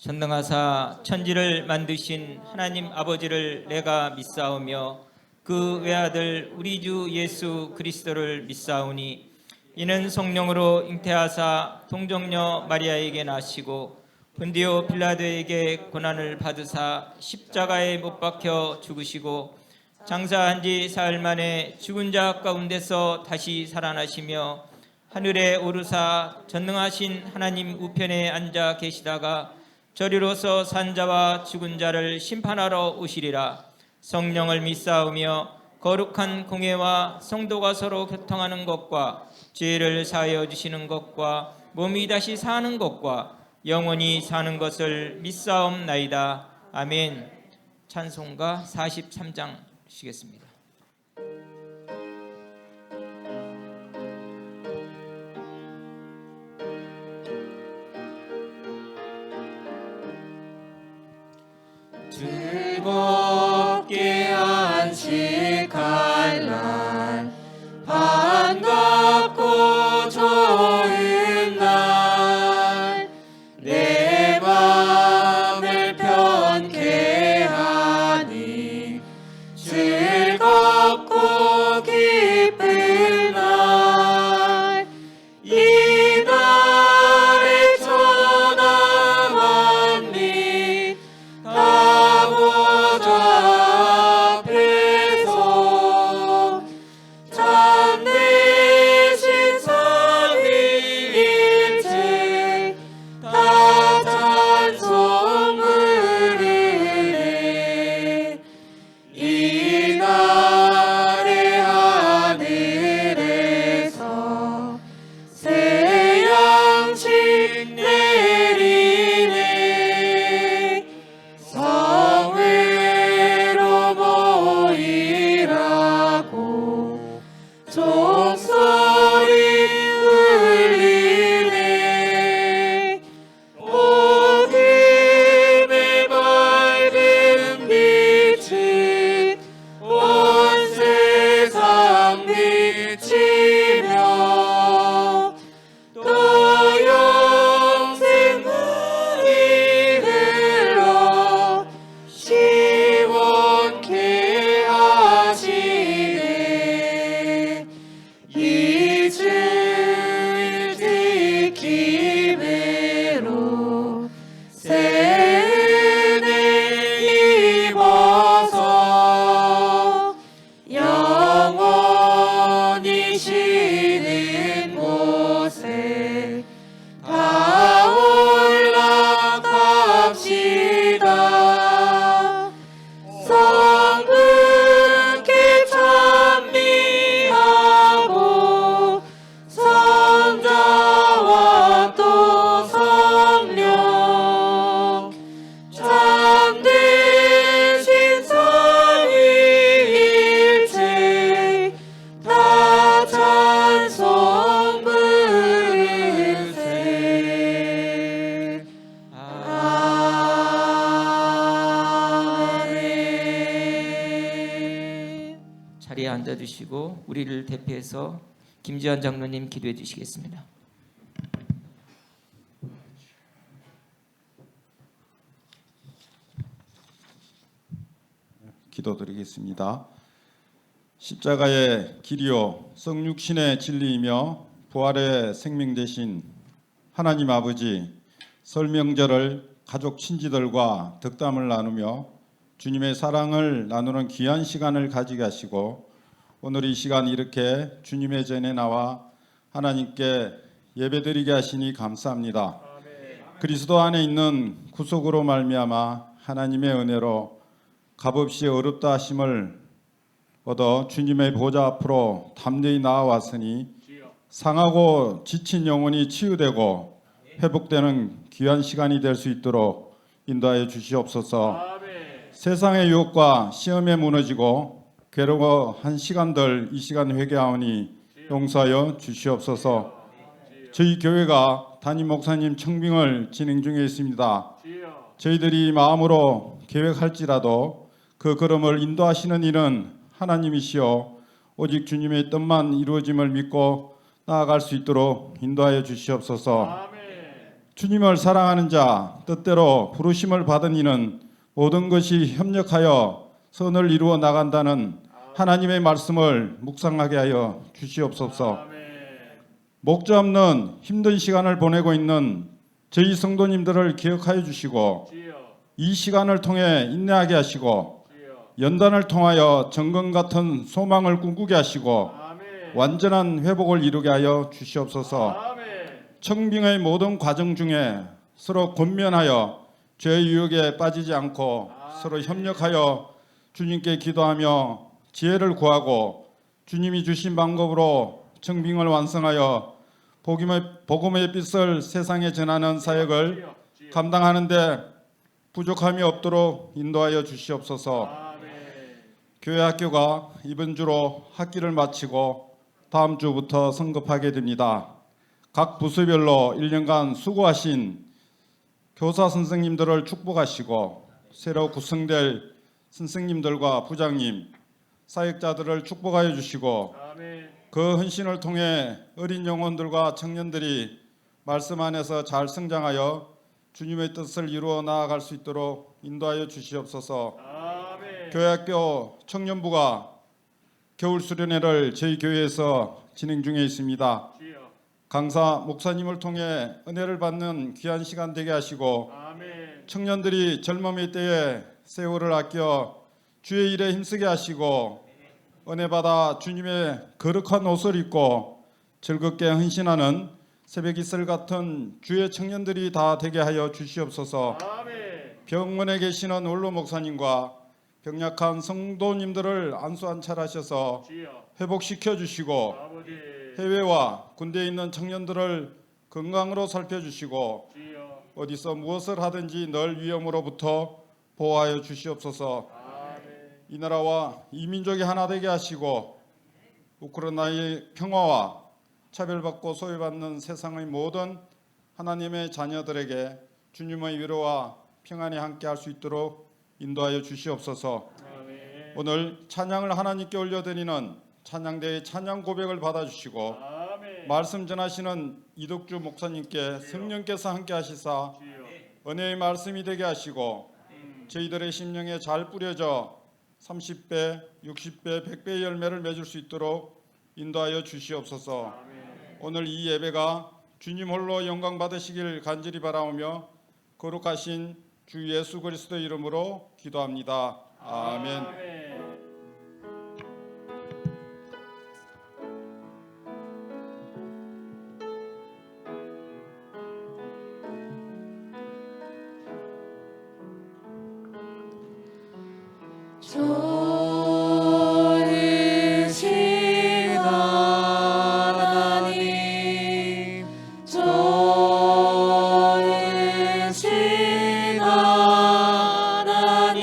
전능하사 천지를 만드신 하나님 아버지를 내가 믿사오며 그 외아들 우리 주 예수 그리스도를 믿사오니 이는 성령으로 잉태하사 동정녀 마리아에게 나시고 본디오 빌라도에게 고난을 받으사 십자가에 못 박혀 죽으시고 장사한 지 사흘 만에 죽은 자 가운데서 다시 살아나시며 하늘에 오르사 전능하신 하나님 우편에 앉아 계시다가 저리로서 산 자와 죽은 자를 심판하러 오시리라. 성령을 믿사오며 거룩한 공회와 성도가 서로 교통하는 것과 죄를 사하여 주시는 것과 몸이 다시 사는 것과 영원히 사는 것을 믿사옵나이다. 아멘. 찬송가 43장 주시겠습니다. 즐겁게 안식할 날 반갑고 좋은 날 내 맘을 편케 하니 즐겁고 기쁜 날 이날의 천하 만민 아버지 앞에서 참되신 삼위일체 다 찬송 부르네. 이날의 하늘에서 새 양식 내리네. 성회로 모이라고 종소리 울리네. 복음의 밝은 빛은 온 세상 비치며 또 영생 물이 흘러 시원케 하시네. 이 주일 지킴으로 새 은혜 입어서 영원히 쉬는 곳에 다 올라갑시다. 성부께 찬미하고 성자와 또 성령 참되신 삼위일체 다 찬송 부르세. 아멘. 자리에 앉아주시고 우리를 대표해서 김지환 장로님 기도해 주시겠습니다. 기도드리겠습니다. 십자가의 길이요 성육신의 진리이며 부활의 생명 되신 하나님 아버지, 설 명절을 가족 친지들과 덕담을 나누며 주님의 사랑을 나누는 귀한 시간을 가지게 하시고 오늘 이 시간 이렇게 주님의 전에 나와 하나님께 예배드리게 하시니 감사합니다. 그리스도 안에 있는 구속으로 말미암아 하나님의 은혜로 값없이 어렵다 하심을 얻어 주님의 보좌 앞으로 담대히 나아왔으니 상하고 지친 영혼이 치유되고 회복되는 귀한 시간이 될 수 있도록 인도하여 주시옵소서. 세상의 유혹과 시험에 무너지고 괴로워한 시간들 이 시간 회개하오니 용서하여 주시옵소서. 저희 교회가 담임 목사님 청빙을 진행 중에 있습니다. 저희들이 마음으로 계획할지라도 그 걸음을 인도하시는 이는 하나님이시오. 오직 주님의 뜻만 이루어짐을 믿고 나아갈 수 있도록 인도하여 주시옵소서. 주님을 사랑하는 자, 뜻대로 부르심을 받은 이는 모든 것이 협력하여 선을 이루어 나간다는 하나님의 말씀을 묵상하게 하여 주시옵소서. 목자 없는 힘든 시간을 보내고 있는 저희 성도님들을 기억하여 주시고 이 시간을 통해 인내하게 하시고 연단을 통하여 정금 같은 소망을 꿈꾸게 하시고 완전한 회복을 이루게 하여 주시옵소서. 청빙의 모든 과정 중에 서로 권면하여 죄의 유혹에 빠지지 않고 서로 협력하여 주님께 기도하며 지혜를 구하고 주님이 주신 방법으로 청빙을 완성하여 복음의 빛을 세상에 전하는 사역을 감당하는 데 부족함이 없도록 인도하여 주시옵소서. 교회 학교가 이번 주로 학기를 마치고 다음 주부터 성급하게 됩니다. 각 부서별로 1년간 수고하신 교사 선생님들을 축복하시고 새로 구성될 선생님들과 부장님, 사역자들을 축복하여 주시고 그 헌신을 통해 어린 영혼들과 청년들이 말씀 안에서 잘 성장하여 주님의 뜻을 이루어 나아갈 수 있도록 인도하여 주시옵소서. 교회학교 청년부가 겨울 수련회를 저희 교회에서 진행 중에 있습니다. 강사 목사님을 통해 은혜를 받는 귀한 시간 되게 하시고 청년들이 젊음의 때에 세월을 아껴 주의 일에 힘쓰게 하시고 은혜 받아 주님의 거룩한 옷을 입고 즐겁게 헌신하는 새벽 이슬 같은 주의 청년들이 다 되게 하여 주시옵소서. 병원에 계시는 원로 목사님과 병약한 성도님들을 안수안찰하셔서 회복시켜 주시고 해외와 군대에 있는 청년들을 건강으로 살펴주시고 어디서 무엇을 하든지 늘 위험으로부터 보호하여 주시옵소서. 이 나라와 이 민족이 하나 되게 하시고 우크라이나의 평화와 차별받고 소외받는 세상의 모든 하나님의 자녀들에게 주님의 위로와 평안이 함께할 수 있도록 인도하여 주시옵소서. 오늘 찬양을 하나님께 올려드리는 찬양대의 찬양 고백을 받아주시고 말씀 전하시는 이덕주 목사님께 성령께서 함께 하시사 은혜의 말씀이 되게 하시고 저희들의 심령에 잘 뿌려져 30배, 60배, 100배의 열매를 맺을 수 있도록 인도하여 주시옵소서. 오늘 이 예배가 주님 홀로 영광 받으시길 간절히 바라오며 거룩하신 주 예수 그리스도 이름으로 기도합니다. 아멘. 좋으신 하나님, 좋으신 하나님,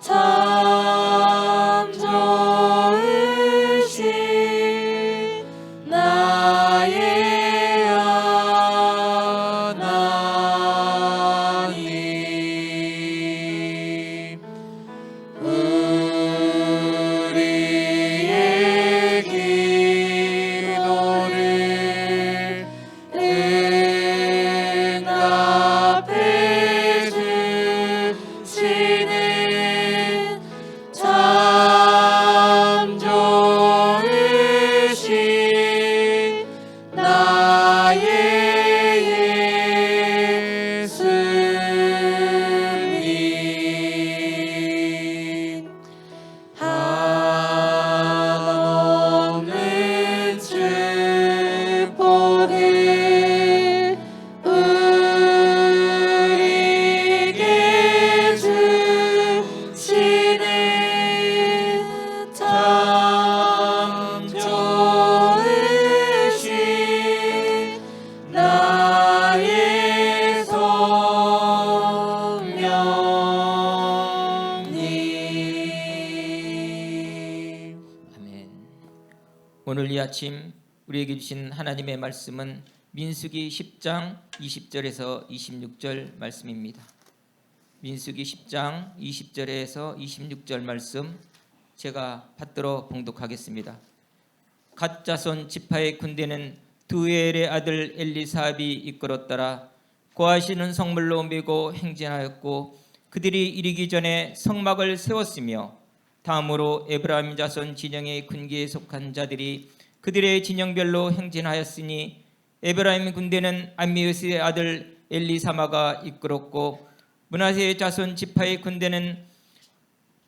참 좋으신 나의 하나님. 우리의 기도를 응답해 주시는 참 좋으신 나의 예수님. 한없는 축복을 우리에게 주시는 참 좋으신 나의 성령님. 아멘. 오늘 이 아침 우리에게 주신 하나님의 말씀은 민수기 10장 20절에서 26절 말씀입니다. 민수기 10장 20절에서 26절 말씀 제가 받들어 봉독하겠습니다. 갓 자손 지파의 군대는 두엘의 아들 엘리사압이 이끌었더라. 고하시는 성물로 메고 행진하였고 그들이 이르기 전에 성막을 세웠으며 다음으로 에브라임 자손 진영의 군기에 속한 자들이 그들의 진영별로 행진하였으니 에브라임 군대는 암미우스의 아들 엘리사마가 이끌었고 므낫세 자손 지파의 군대는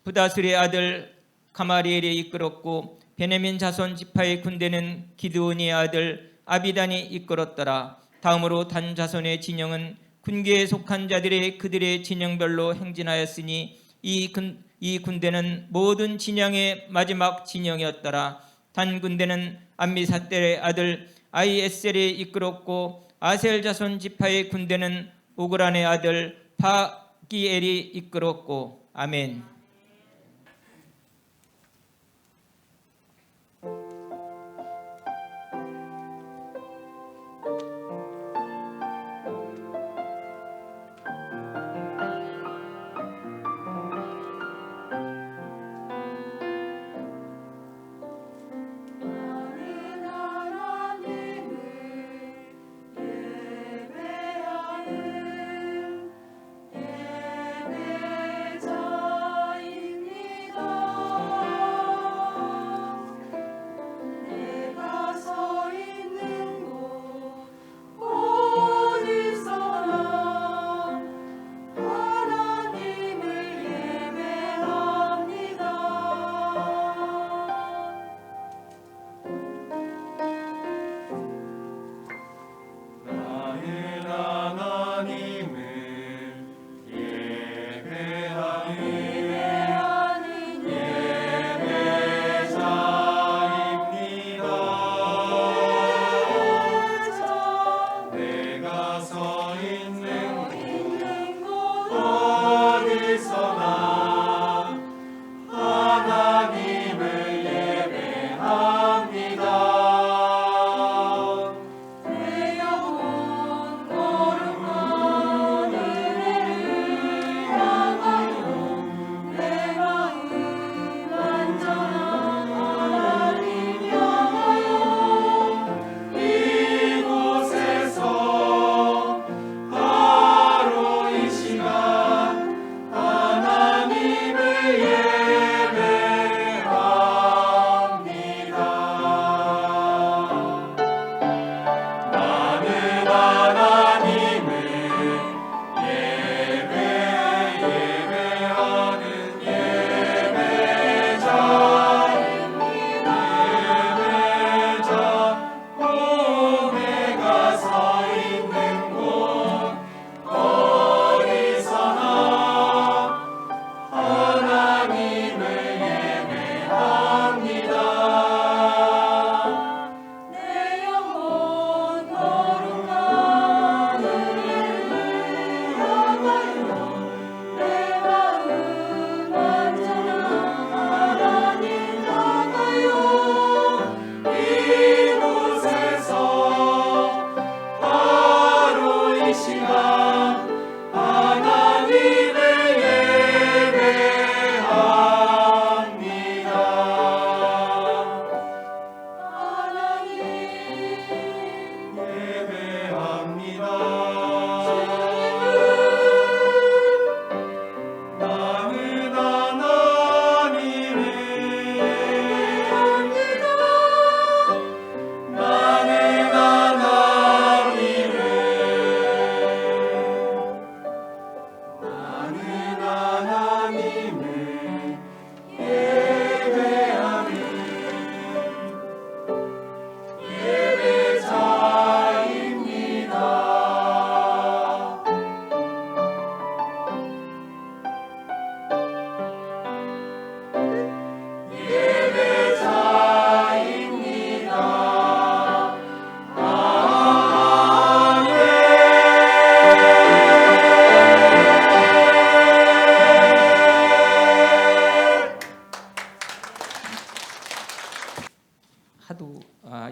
부다술의 아들 가마리엘이 이끌었고 베냐민 자손 지파의 군대는 기드온의 아들 아비단이 이끌었더라. 다음으로 단 자손의 진영은 군계에 속한 자들의 그들의 진영별로 행진하였으니 이 군대는 모든 진영의 마지막 진영이었더라. 단 군대는 암미사델의 아들 아이에셀이 이끌었고 아셀 자손 지파의 군대는 오그란의 아들 바기엘이 이끌었고. 아멘.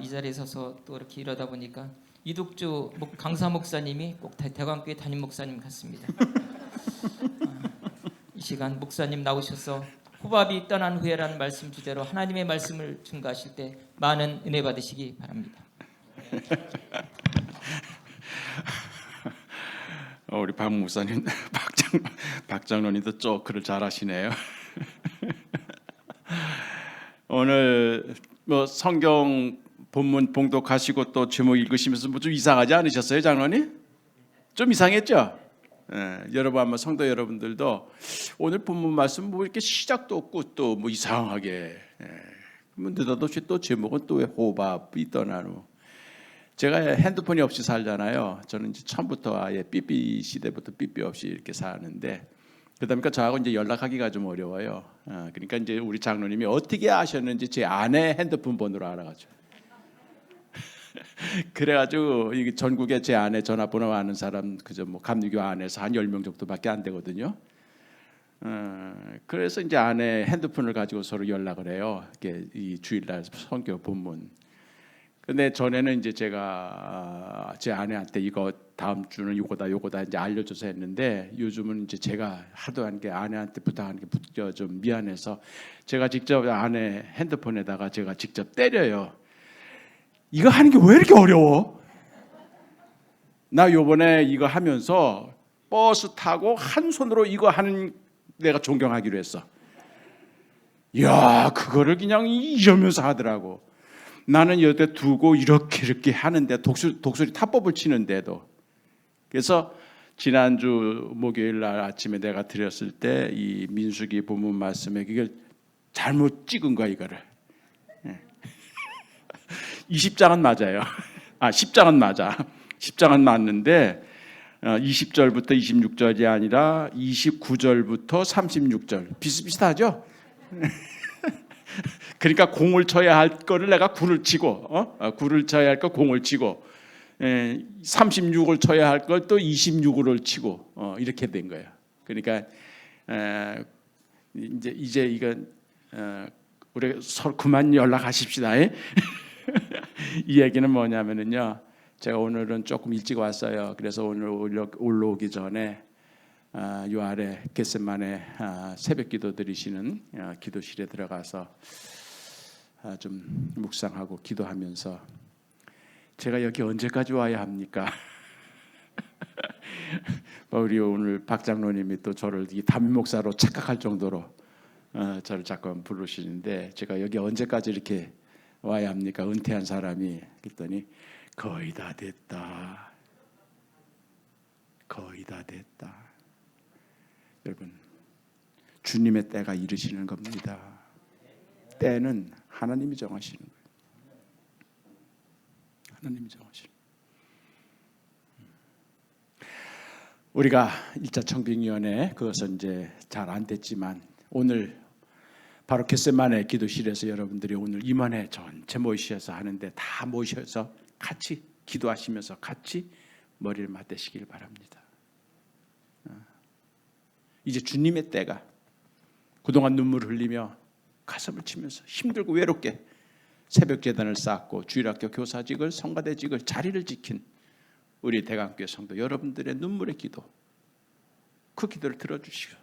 이 자리에 서서 또 이렇게 이러다 보니까 이독주 강사 목사님이 꼭 대광교회 담임 목사님 같습니다. 이 시간 목사님 나오셔서 호밥이 떠난 후에라는 말씀 주제로 하나님의 말씀을 증거하실 때 많은 은혜 받으시기 바랍니다. 우리 박 목사님, 박장로님도 쪼크를 잘하시네요. 오늘 뭐 성경 본문 봉독하시고 또 제목 읽으시면서 뭐 좀 이상하지 않으셨어요, 장로님? 좀 이상했죠? 여러분 아마 성도 여러분들도 오늘 본문 말씀 뭐 이렇게 시작도 없고 또 뭐 이상하게 느닷없이 또 제목은 또 왜 호밥이 떠나누. 제가 핸드폰이 없이 살잖아요. 저는 이제 처음부터 아예 삐삐 시대부터 삐삐 없이 이렇게 사는데 그러니까 저하고 이제 연락하기가 좀 어려워요. 그러니까 이제 우리 장로님이 어떻게 아셨는지 제 아내 핸드폰 번호로 알아가지고 그래가지고 이 전국에 제 아내 전화번호 아는 사람 그저 뭐 감리교 안에서 한 10명 정도밖에 안 되거든요. 그래서 이제 아내 핸드폰을 가지고 서로 연락을 해요. 이게 이 주일날 성경 본문. 근데 전에는 이제 제가 제 아내한테 이거 다음 주는 요거다 이제 알려줘서 했는데 요즘은 이제 제가 하도 하는 게 아내한테 부탁하는 게 좀 미안해서 제가 직접 아내 핸드폰에다가 제가 직접 때려요. 이거 하는 게 왜 이렇게 어려워? 나 요번에 이거 하면서 버스 타고 한 손으로 이거 하는 내가 존경하기로 했어. 이야, 그거를 그냥 이러면서 하더라고. 나는 여기다 두고 이렇게 하는데 독수리 타법을 치는데도. 그래서 지난주 목요일 날 아침에 내가 드렸을 때 이 민수기 본문 말씀에 이걸 잘못 찍은 거야 이거를. 20장은 맞아요. 10장은 맞아. 10장은 맞는데 20절부터 26절이 아니라 29절부터 36절 비슷비슷하죠? 그러니까 공을 쳐야 할 거를 내가 구를 치고 구를 쳐야 할 거 공을 치고 36을 쳐야 할 걸 또 26을 치고 이렇게 된 거예요. 그러니까 이제 이건 우리 서로 그만 연락하십시다. 이 얘기는 뭐냐면은요. 제가 오늘은 조금 일찍 왔어요. 그래서 오늘 올라오기 전에 요 아래 겟세마네 새벽 기도 드리시는 기도실에 들어가서 좀 묵상하고 기도하면서 제가 여기 언제까지 와야 합니까? 우리 오늘 박 장로님이 또 저를 담임 목사로 착각할 정도로 저를 자꾸 부르시는데 제가 여기 언제까지 이렇게 와야 합니까? 은퇴한 사람이. 그랬더니 거의 다 됐다. 거의 다 됐다. 여러분, 주님의 때가 이르시는 겁니다. 때는 하나님이 정하시는 거예요. 하나님이 정하시는 거예요. 우리가 1차 청빙위원회 그것은 이제 잘 안 됐지만 오늘 바로 겟세마네 기도실에서 여러분들이 오늘 임원회 전체 모이셔서 하는데 다 모셔서 같이 기도하시면서 같이 머리를 맞대시길 바랍니다. 이제 주님의 때가 그동안 눈물을 흘리며 가슴을 치면서 힘들고 외롭게 새벽 제단을 쌓고 주일학교 교사직을 성가대직을 자리를 지킨 우리 대강교회 성도 여러분들의 눈물의 기도 그 기도를 들어주시고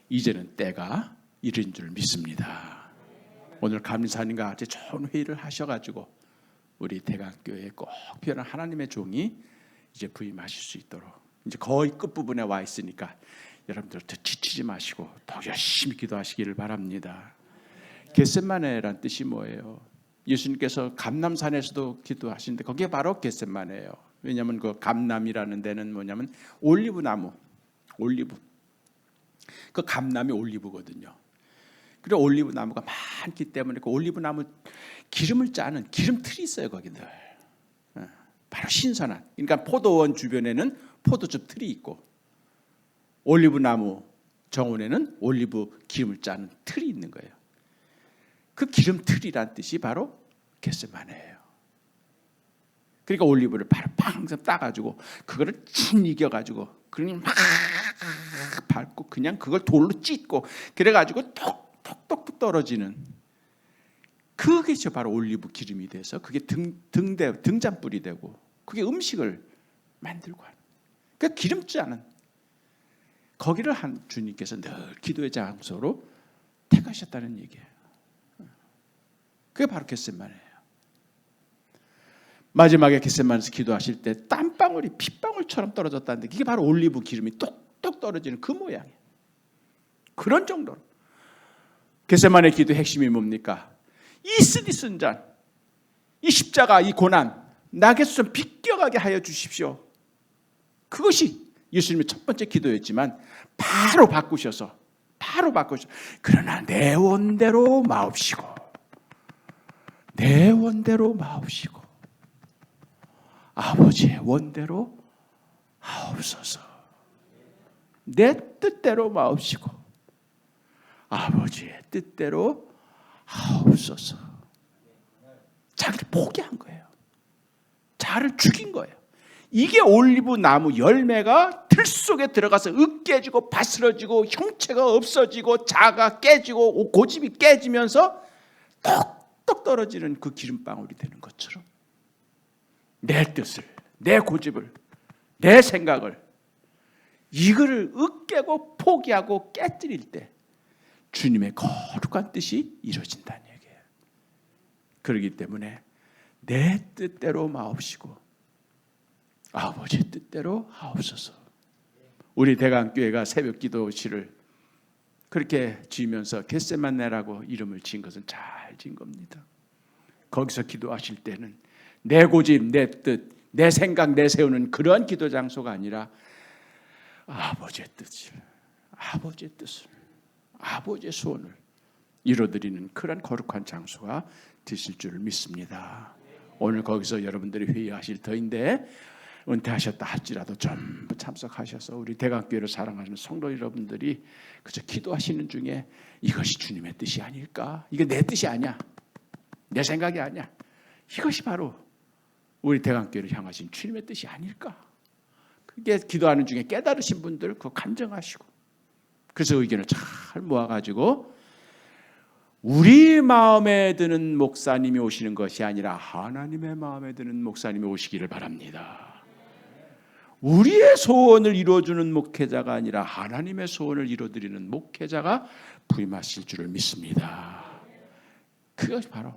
이제는 때가 이른 줄 믿습니다. 오늘 감리사님과 같이 좋은 회의를 하셔가지고 우리 대강교회에 꼭 필요한 하나님의 종이 이제 부임하실 수 있도록 이제 거의 끝부분에 와 있으니까 여러분들 더 지치지 마시고 더 열심히 기도하시기를 바랍니다. 겟세마네란 뜻이 뭐예요? 예수님께서 감람산에서도 기도하시는데 거기에 바로 겟세마네예요. 왜냐하면 그 감람이라는 데는 뭐냐면 올리브 나무, 올리브. 그 감람이 올리브거든요. 그리고 올리브 나무가 많기 때문에 그 올리브 나무 기름을 짜는 기름틀이 있어요 거기들. 바로 신선한. 그러니까 포도원 주변에는 포도즙 틀이 있고 올리브 나무 정원에는 올리브 기름을 짜는 틀이 있는 거예요. 그 기름틀이란 뜻이 바로 겟세마네예요. 그러니까 올리브를 바로 팡 따가지고 그거를 친 이겨가지고 그러니 막 밟고 그냥 그걸 돌로 찢고 그래가지고 톡톡톡 떨어지는 그게 바로 올리브 기름이 돼서 그게 등잔불이 되고 그게 음식을 만들고 하는 그 기름지 않은 거기를 한 주님께서 늘 기도의 장소로 택하셨다는 얘기예요. 그게 바로 겟세마네예요. 마지막에 겟세마네에서 기도하실 때 땀방울이 핏방울처럼 떨어졌다는데 이게 바로 올리브 기름이 똑똑 떨어지는 그 모양이에요. 그런 정도로. 겟세마네 기도의 핵심이 뭡니까? 이 쓰디쓴잔, 이 십자가, 이 고난 나게서 좀 비껴가게 하여 주십시오. 그것이 예수님의 첫 번째 기도였지만 바로 바꾸셔서 그러나 내 원대로 마옵시고 내 원대로 마옵시고 아버지의 원대로 하옵소서. 내 뜻대로 마옵시고 아버지의 뜻대로 하옵소서. 자기를 포기한 거예요. 자를 죽인 거예요. 이게 올리브 나무 열매가 틀 속에 들어가서 으깨지고 바스러지고 형체가 없어지고 자가 깨지고 고집이 깨지면서 똑똑 떨어지는 그 기름방울이 되는 것처럼 내 뜻을, 내 고집을, 내 생각을 이거를 으깨고 포기하고 깨뜨릴 때 주님의 거룩한 뜻이 이루어진다는 얘기예요. 그렇기 때문에 내 뜻대로 마옵시고 아버지의 뜻대로 하옵소서. 우리 대강교회가 새벽 기도실을 그렇게 지으면서 겟세마네라고 이름을 지은 것은 잘 지은 겁니다. 거기서 기도하실 때는 내 고집, 내 뜻, 내 생각 내세우는 그러한 기도 장소가 아니라 아버지의 뜻을, 아버지의 소원을 이루어드리는 그런 거룩한 장소가 되실 줄 믿습니다. 오늘 거기서 여러분들이 회의하실 터인데 은퇴하셨다 할지라도 전부 참석하셔서 우리 대강교회를 사랑하는 성도 여러분들이 그저 기도하시는 중에 이것이 주님의 뜻이 아닐까? 이게 내 뜻이 아니야. 내 생각이 아니야. 이것이 바로 우리 대강교회를 향하신 주님의 뜻이 아닐까? 그게 기도하는 중에 깨달으신 분들 그거 간증하시고 그래서 의견을 잘 모아가지고 우리 마음에 드는 목사님이 오시는 것이 아니라 하나님의 마음에 드는 목사님이 오시기를 바랍니다. 우리의 소원을 이루어주는 목회자가 아니라 하나님의 소원을 이루어드리는 목회자가 부임하실 줄을 믿습니다. 그것이 바로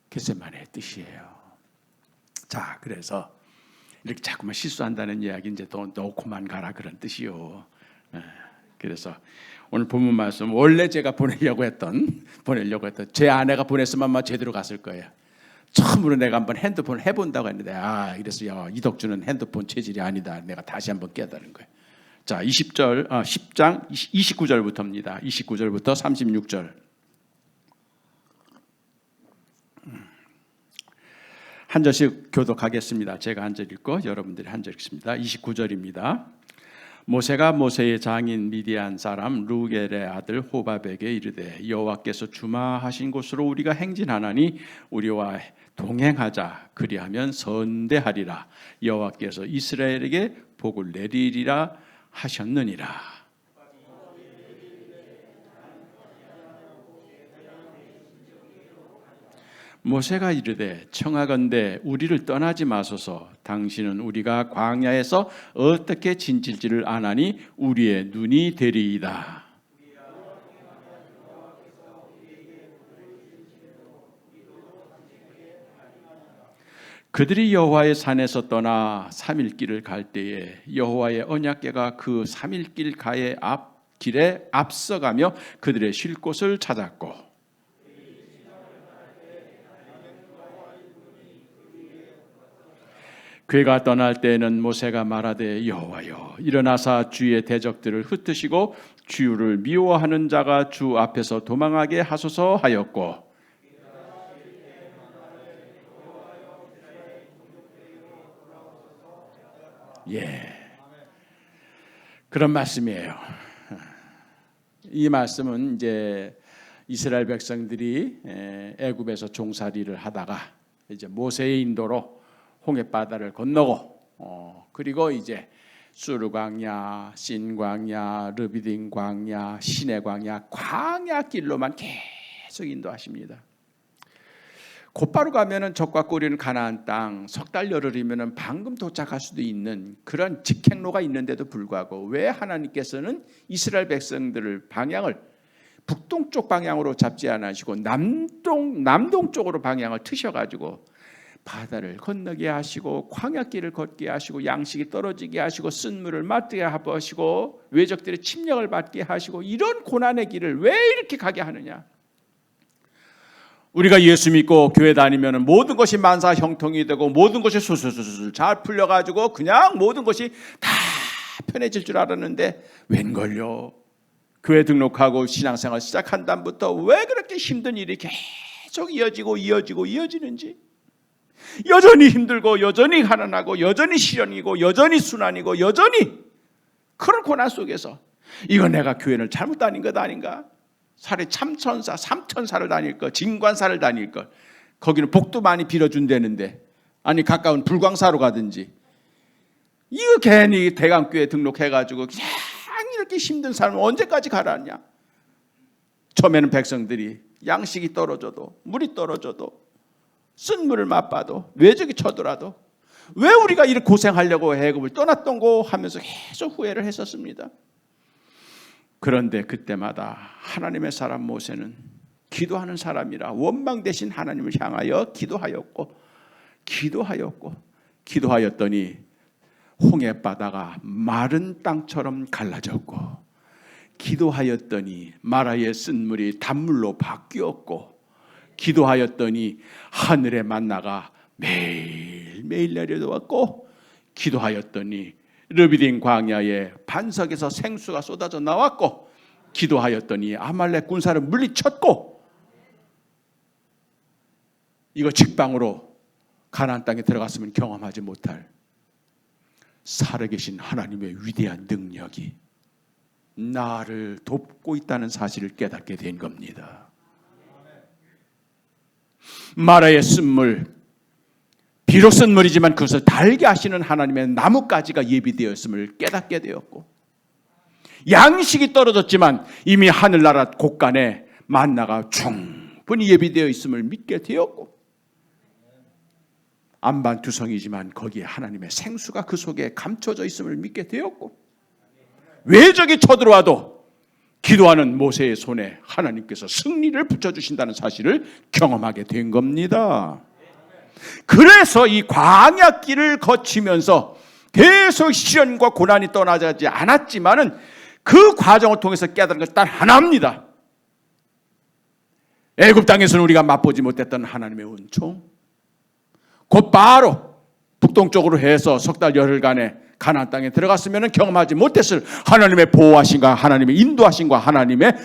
겟세마네의 뜻이에요. 자, 그래서 이렇게 자꾸만 실수한다는 이야기 이제 또 놓고만 가라 그런 뜻이요. 그래서 오늘 본문 말씀 원래 제가 보내려고 했던 제 아내가 보냈으면 아마 제대로 갔을 거예요. 처음으로 내가 한번 핸드폰 해본다고 했는데 이래서 이덕주는 핸드폰 체질이 아니다. 내가 다시 한번 깨달은 거예요. 자, 10장 29절부터입니다. 29절부터 36절. 한 절씩 교독하겠습니다. 제가 한 절 읽고 여러분들이 한 절 읽습니다. 29절입니다. 모세가 모세의 장인 미디안 사람 루겔의 아들 호밥에게 이르되 여호와께서 주마하신 곳으로 우리가 행진하나니 우리와 동행하자. 그리하면 선대하리라. 여호와께서 이스라엘에게 복을 내리리라 하셨느니라. 모세가 이르되 청하건대 우리를 떠나지 마소서. 당신은 우리가 광야에서 어떻게 진칠지를 아나니 우리의 눈이 되리이다. 그들이 여호와의 산에서 떠나 3일 길을 갈 때에 여호와의 언약궤가 그 3일 길 가의 길에 앞서가며 그들의 쉴 곳을 찾았고 궤가 떠날 때에는 모세가 말하되 여호와여 일어나사 주의 대적들을 흩으시고 주를 미워하는 자가 주 앞에서 도망하게 하소서 하였고 그런 말씀이에요. 이 말씀은 이제 이스라엘 백성들이 애굽에서 종살이를 하다가 이제 모세의 인도로 홍해 바다를 건너고 그리고 이제 수르 광야, 신 광야, 르비딘 광야, 시내 광야, 광야 길로만 계속 인도하십니다. 곧바로 가면은 적과 꼬리는 가나안 땅, 석 달 열흘이면은 방금 도착할 수도 있는 그런 직행로가 있는데도 불구하고 왜 하나님께서는 이스라엘 백성들을 방향을 북동쪽 방향으로 잡지 않으시고 남동 쪽으로 방향을 트셔가지고 바다를 건너게 하시고 광야길을 걷게 하시고 양식이 떨어지게 하시고 쓴물을 맞게 하시고 외적들의 침략을 받게 하시고 이런 고난의 길을 왜 이렇게 가게 하느냐? 우리가 예수 믿고 교회 다니면 모든 것이 만사형통이 되고 모든 것이 술술술 잘 풀려가지고 그냥 모든 것이 다 편해질 줄 알았는데 웬걸요? 교회 등록하고 신앙생활 시작한 다음부터 왜 그렇게 힘든 일이 계속 이어지는지, 여전히 힘들고 여전히 가난하고 여전히 시련이고 여전히 순환이고 여전히 그런 고난 속에서 이거 내가 교회를 잘못 다닌 것 아닌가? 차라리 참천사, 삼천사를 다닐 걸, 진관사를 다닐 걸. 거기는 복도 많이 빌어준다는데 아니 가까운 불광사로 가든지. 이거 괜히 대강교회 등록해가지고 그냥 이렇게 힘든 삶을 언제까지 가라냐? 처음에는 백성들이 양식이 떨어져도 물이 떨어져도 쓴물을 맛봐도 외적이 쳐더라도 왜 우리가 이렇게 고생하려고 애굽을 떠났던고 하면서 계속 후회를 했었습니다. 그런데 그때마다 하나님의 사람 모세는 기도하는 사람이라 원망 대신 하나님을 향하여 기도하였더니 홍해 바다가 마른 땅처럼 갈라졌고, 기도하였더니 마라의 쓴물이 단물로 바뀌었고, 기도하였더니 하늘의 만나가 매일매일 내려왔고, 기도하였더니 르비딘 광야의 반석에서 생수가 쏟아져 나왔고, 기도하였더니 아말렉 군사를 물리쳤고, 이거 직방으로 가나안 땅에 들어갔으면 경험하지 못할 살아계신 하나님의 위대한 능력이 나를 돕고 있다는 사실을 깨닫게 된 겁니다. 마라의 쓴물, 비록 쓴물이지만 그것을 달게 하시는 하나님의 나뭇가지가 예비되었음을 깨닫게 되었고, 양식이 떨어졌지만 이미 하늘나라 곳간에 만나가 충분히 예비되어 있음을 믿게 되었고, 안반투성이지만 거기에 하나님의 생수가 그 속에 감춰져 있음을 믿게 되었고, 외적이 쳐들어와도 기도하는 모세의 손에 하나님께서 승리를 붙여주신다는 사실을 경험하게 된 겁니다. 그래서 이 광야길을 거치면서 계속 시련과 고난이 떠나지 않았지만은 그 과정을 통해서 깨달은 것이 단 하나입니다. 애굽 땅에서는 우리가 맛보지 못했던 하나님의 은총, 곧바로 북동쪽으로 해서 석 달 열흘간의 가나안 땅에 들어갔으면 경험하지 못했을 하나님의 보호하심과 하나님의 인도하심과 하나님의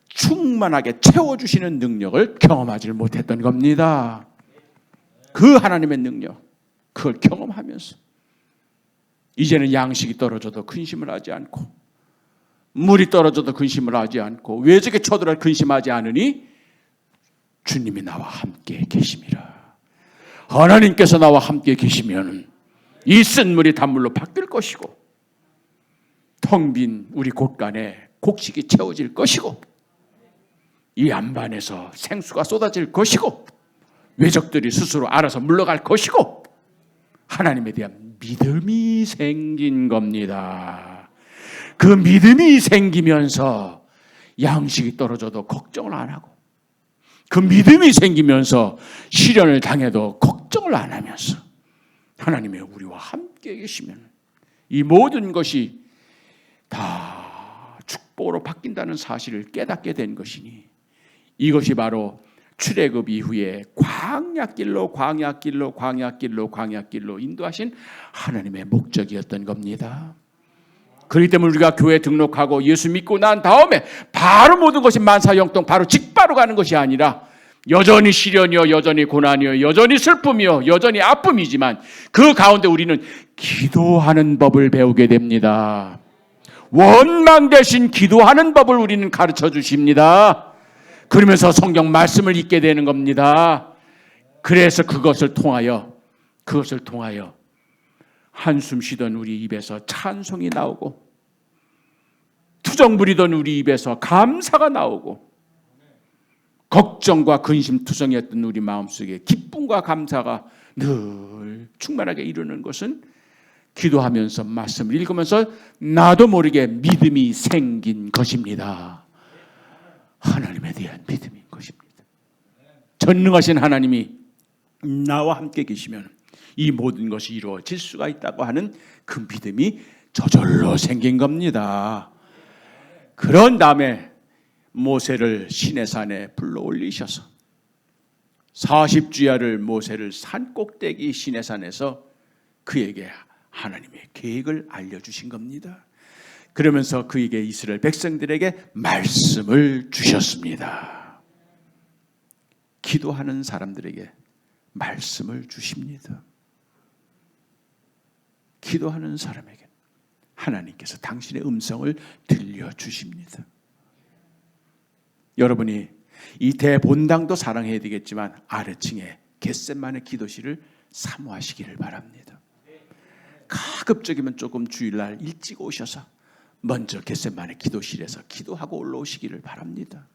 충만하게 채워주시는 능력을 경험하지 못했던 겁니다. 그 하나님의 능력, 그걸 경험하면서 이제는 양식이 떨어져도 근심을 하지 않고, 물이 떨어져도 근심을 하지 않고, 외적에 쳐들어 근심하지 않으니 주님이 나와 함께 계심이라. 하나님께서 나와 함께 계시면 이 쓴물이 단물로 바뀔 것이고, 텅 빈 우리 곳간에 곡식이 채워질 것이고, 이 안반에서 생수가 쏟아질 것이고, 외적들이 스스로 알아서 물러갈 것이고, 하나님에 대한 믿음이 생긴 겁니다. 그 믿음이 생기면서 양식이 떨어져도 걱정을 안 하고, 그 믿음이 생기면서 시련을 당해도 걱정을 안 하면서 하나님의 우리와 함께 계시면 이 모든 것이 다 축복으로 바뀐다는 사실을 깨닫게 된 것이니, 이것이 바로 출애굽 이후에 광야길로 인도하신 하나님의 목적이었던 겁니다. 그렇기 때문에 우리가 교회 등록하고 예수 믿고 난 다음에 바로 모든 것이 만사형통 바로 직바로 가는 것이 아니라, 여전히 시련이요, 여전히 고난이요, 여전히 슬픔이요, 여전히 아픔이지만 그 가운데 우리는 기도하는 법을 배우게 됩니다. 원망 대신 기도하는 법을 우리는 가르쳐 주십니다. 그러면서 성경 말씀을 읽게 되는 겁니다. 그래서 그것을 통하여 한숨 쉬던 우리 입에서 찬송이 나오고, 투정 부리던 우리 입에서 감사가 나오고, 걱정과 근심투성이었던 우리 마음속에 기쁨과 감사가 늘 충만하게 이루는 것은 기도하면서 말씀을 읽으면서 나도 모르게 믿음이 생긴 것입니다. 하나님에 대한 믿음인 것입니다. 전능하신 하나님이 나와 함께 계시면 이 모든 것이 이루어질 수가 있다고 하는 그 믿음이 저절로 생긴 겁니다. 그런 다음에 모세를 시내산에 불러 올리셔서 40주야를 모세를 산 꼭대기 시내산에서 그에게 하나님의 계획을 알려주신 겁니다. 그러면서 그에게 이스라엘 백성들에게 말씀을 주셨습니다. 기도하는 사람들에게 말씀을 주십니다. 기도하는 사람에게 하나님께서 당신의 음성을 들려주십니다. 여러분이 이 대본당도 사랑해야 되겠지만 아래층에 겟셋만의 기도실을 사모하시기를 바랍니다. 가급적이면 조금 주일날 일찍 오셔서 먼저 겟셋만의 기도실에서 기도하고 올라오시기를 바랍니다.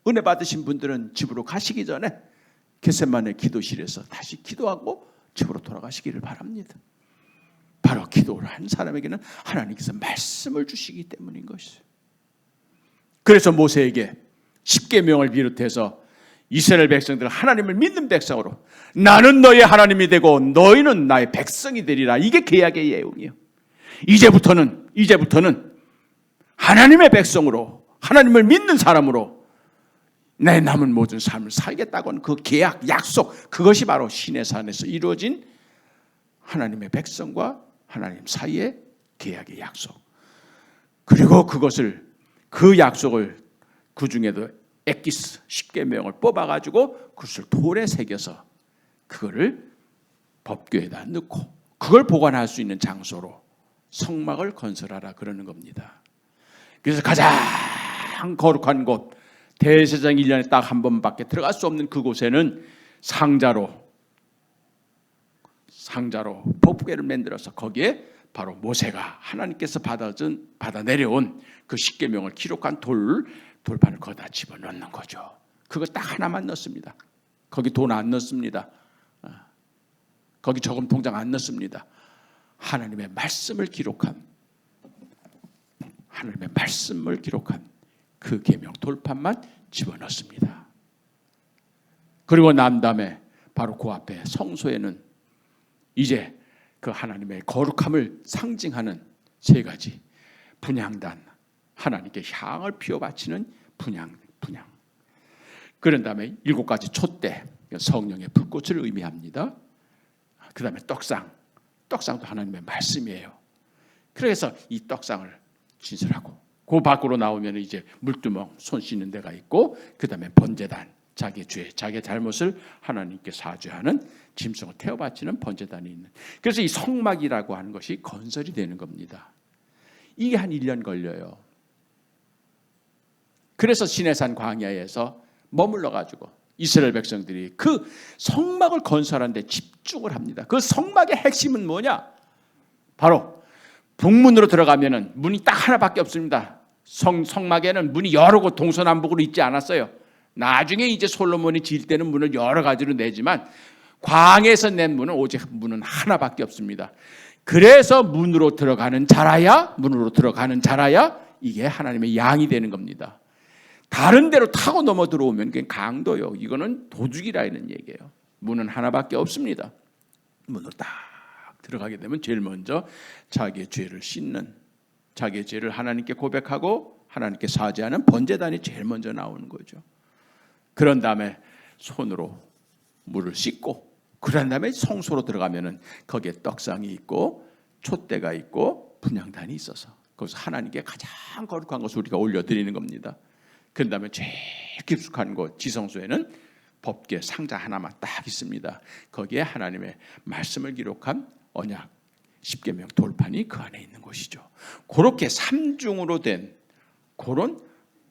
은혜 받으신 분들은 집으로 가시기 전에 겟셋만의 기도실에서 다시 기도하고 집으로 돌아가시기를 바랍니다. 바로 기도를 한 사람에게는 하나님께서 말씀을 주시기 때문인 것이죠. 그래서 모세에게 십계명을 비롯해서 이스라엘 백성들 하나님을 믿는 백성으로 나는 너의 하나님이 되고 너희는 나의 백성이 되리라. 이게 계약의 내용이에요. 이제부터는 하나님의 백성으로 하나님을 믿는 사람으로 내 남은 모든 삶을 살겠다고 하는 그 계약, 약속, 그것이 바로 시내산에서 이루어진 하나님의 백성과 하나님 사이의 계약의 약속. 그리고 그 약속을 그 중에도 엑기스 십계명을 뽑아가지고 그것을 돌에 새겨서 그거를 법궤에다 넣고 그걸 보관할 수 있는 장소로 성막을 건설하라 그러는 겁니다. 그래서 가장 거룩한 곳, 대제사장 1년에 딱 한 번밖에 들어갈 수 없는 그곳에는 상자로 법궤를 만들어서 거기에 바로 모세가 하나님께서 받아 내려온 그 십계명을 기록한 돌판을 거기다 집어넣는 거죠. 그거 딱 하나만 넣습니다. 거기 돈 안 넣습니다. 거기 저금 통장 안 넣습니다. 하나님의 말씀을 기록한 그 계명 돌판만 집어넣습니다. 그리고 난 다음에 바로 그 앞에 성소에는 이제 그 하나님의 거룩함을 상징하는 세 가지 분향단, 하나님께 향을 피워 바치는 분향. 그런 다음에 7가지 촛대, 성령의 불꽃을 의미합니다. 그 다음에 떡상도 하나님의 말씀이에요. 그래서 이 떡상을 진설하고 그 밖으로 나오면 이제 물두멍, 손 씻는 데가 있고 그 다음에 번제단, 자기의 죄, 자기의 잘못을 하나님께 사죄하는 짐승을 태워 바치는 번제단이 있는. 그래서 이 성막이라고 하는 것이 건설이 되는 겁니다. 이게 한 1년 걸려요. 그래서 시내산 광야에서 머물러 가지고 이스라엘 백성들이 그 성막을 건설하는 데 집중을 합니다. 그 성막의 핵심은 뭐냐? 바로 북문으로 들어가면은 문이 딱 하나밖에 없습니다. 성막에는 문이 여러 곳 동서남북으로 있지 않았어요. 나중에 이제 솔로몬이 지을 때는 문을 여러 가지로 내지만 광에서 낸 문은 오직 문은 하나밖에 없습니다. 그래서 문으로 들어가는 자라야 이게 하나님의 양이 되는 겁니다. 다른 데로 타고 넘어 들어오면 그게 강도요. 이거는 도둑이라는 얘기예요. 문은 하나밖에 없습니다. 문으로 딱 들어가게 되면 제일 먼저 자기의 죄를 씻는, 자기의 죄를 하나님께 고백하고 하나님께 사죄하는 번제단이 제일 먼저 나오는 거죠. 그런 다음에 손으로 물을 씻고 그런 다음에 성소로 들어가면은 거기에 떡상이 있고 촛대가 있고 분향단이 있어서 거기서 하나님께 가장 거룩한 것을 우리가 올려드리는 겁니다. 그런 다음에 제일 깊숙한 곳 지성소에는 법궤 상자 하나만 딱 있습니다. 거기에 하나님의 말씀을 기록한 언약 십계명 돌판이 그 안에 있는 곳이죠. 그렇게 삼중으로 된 그런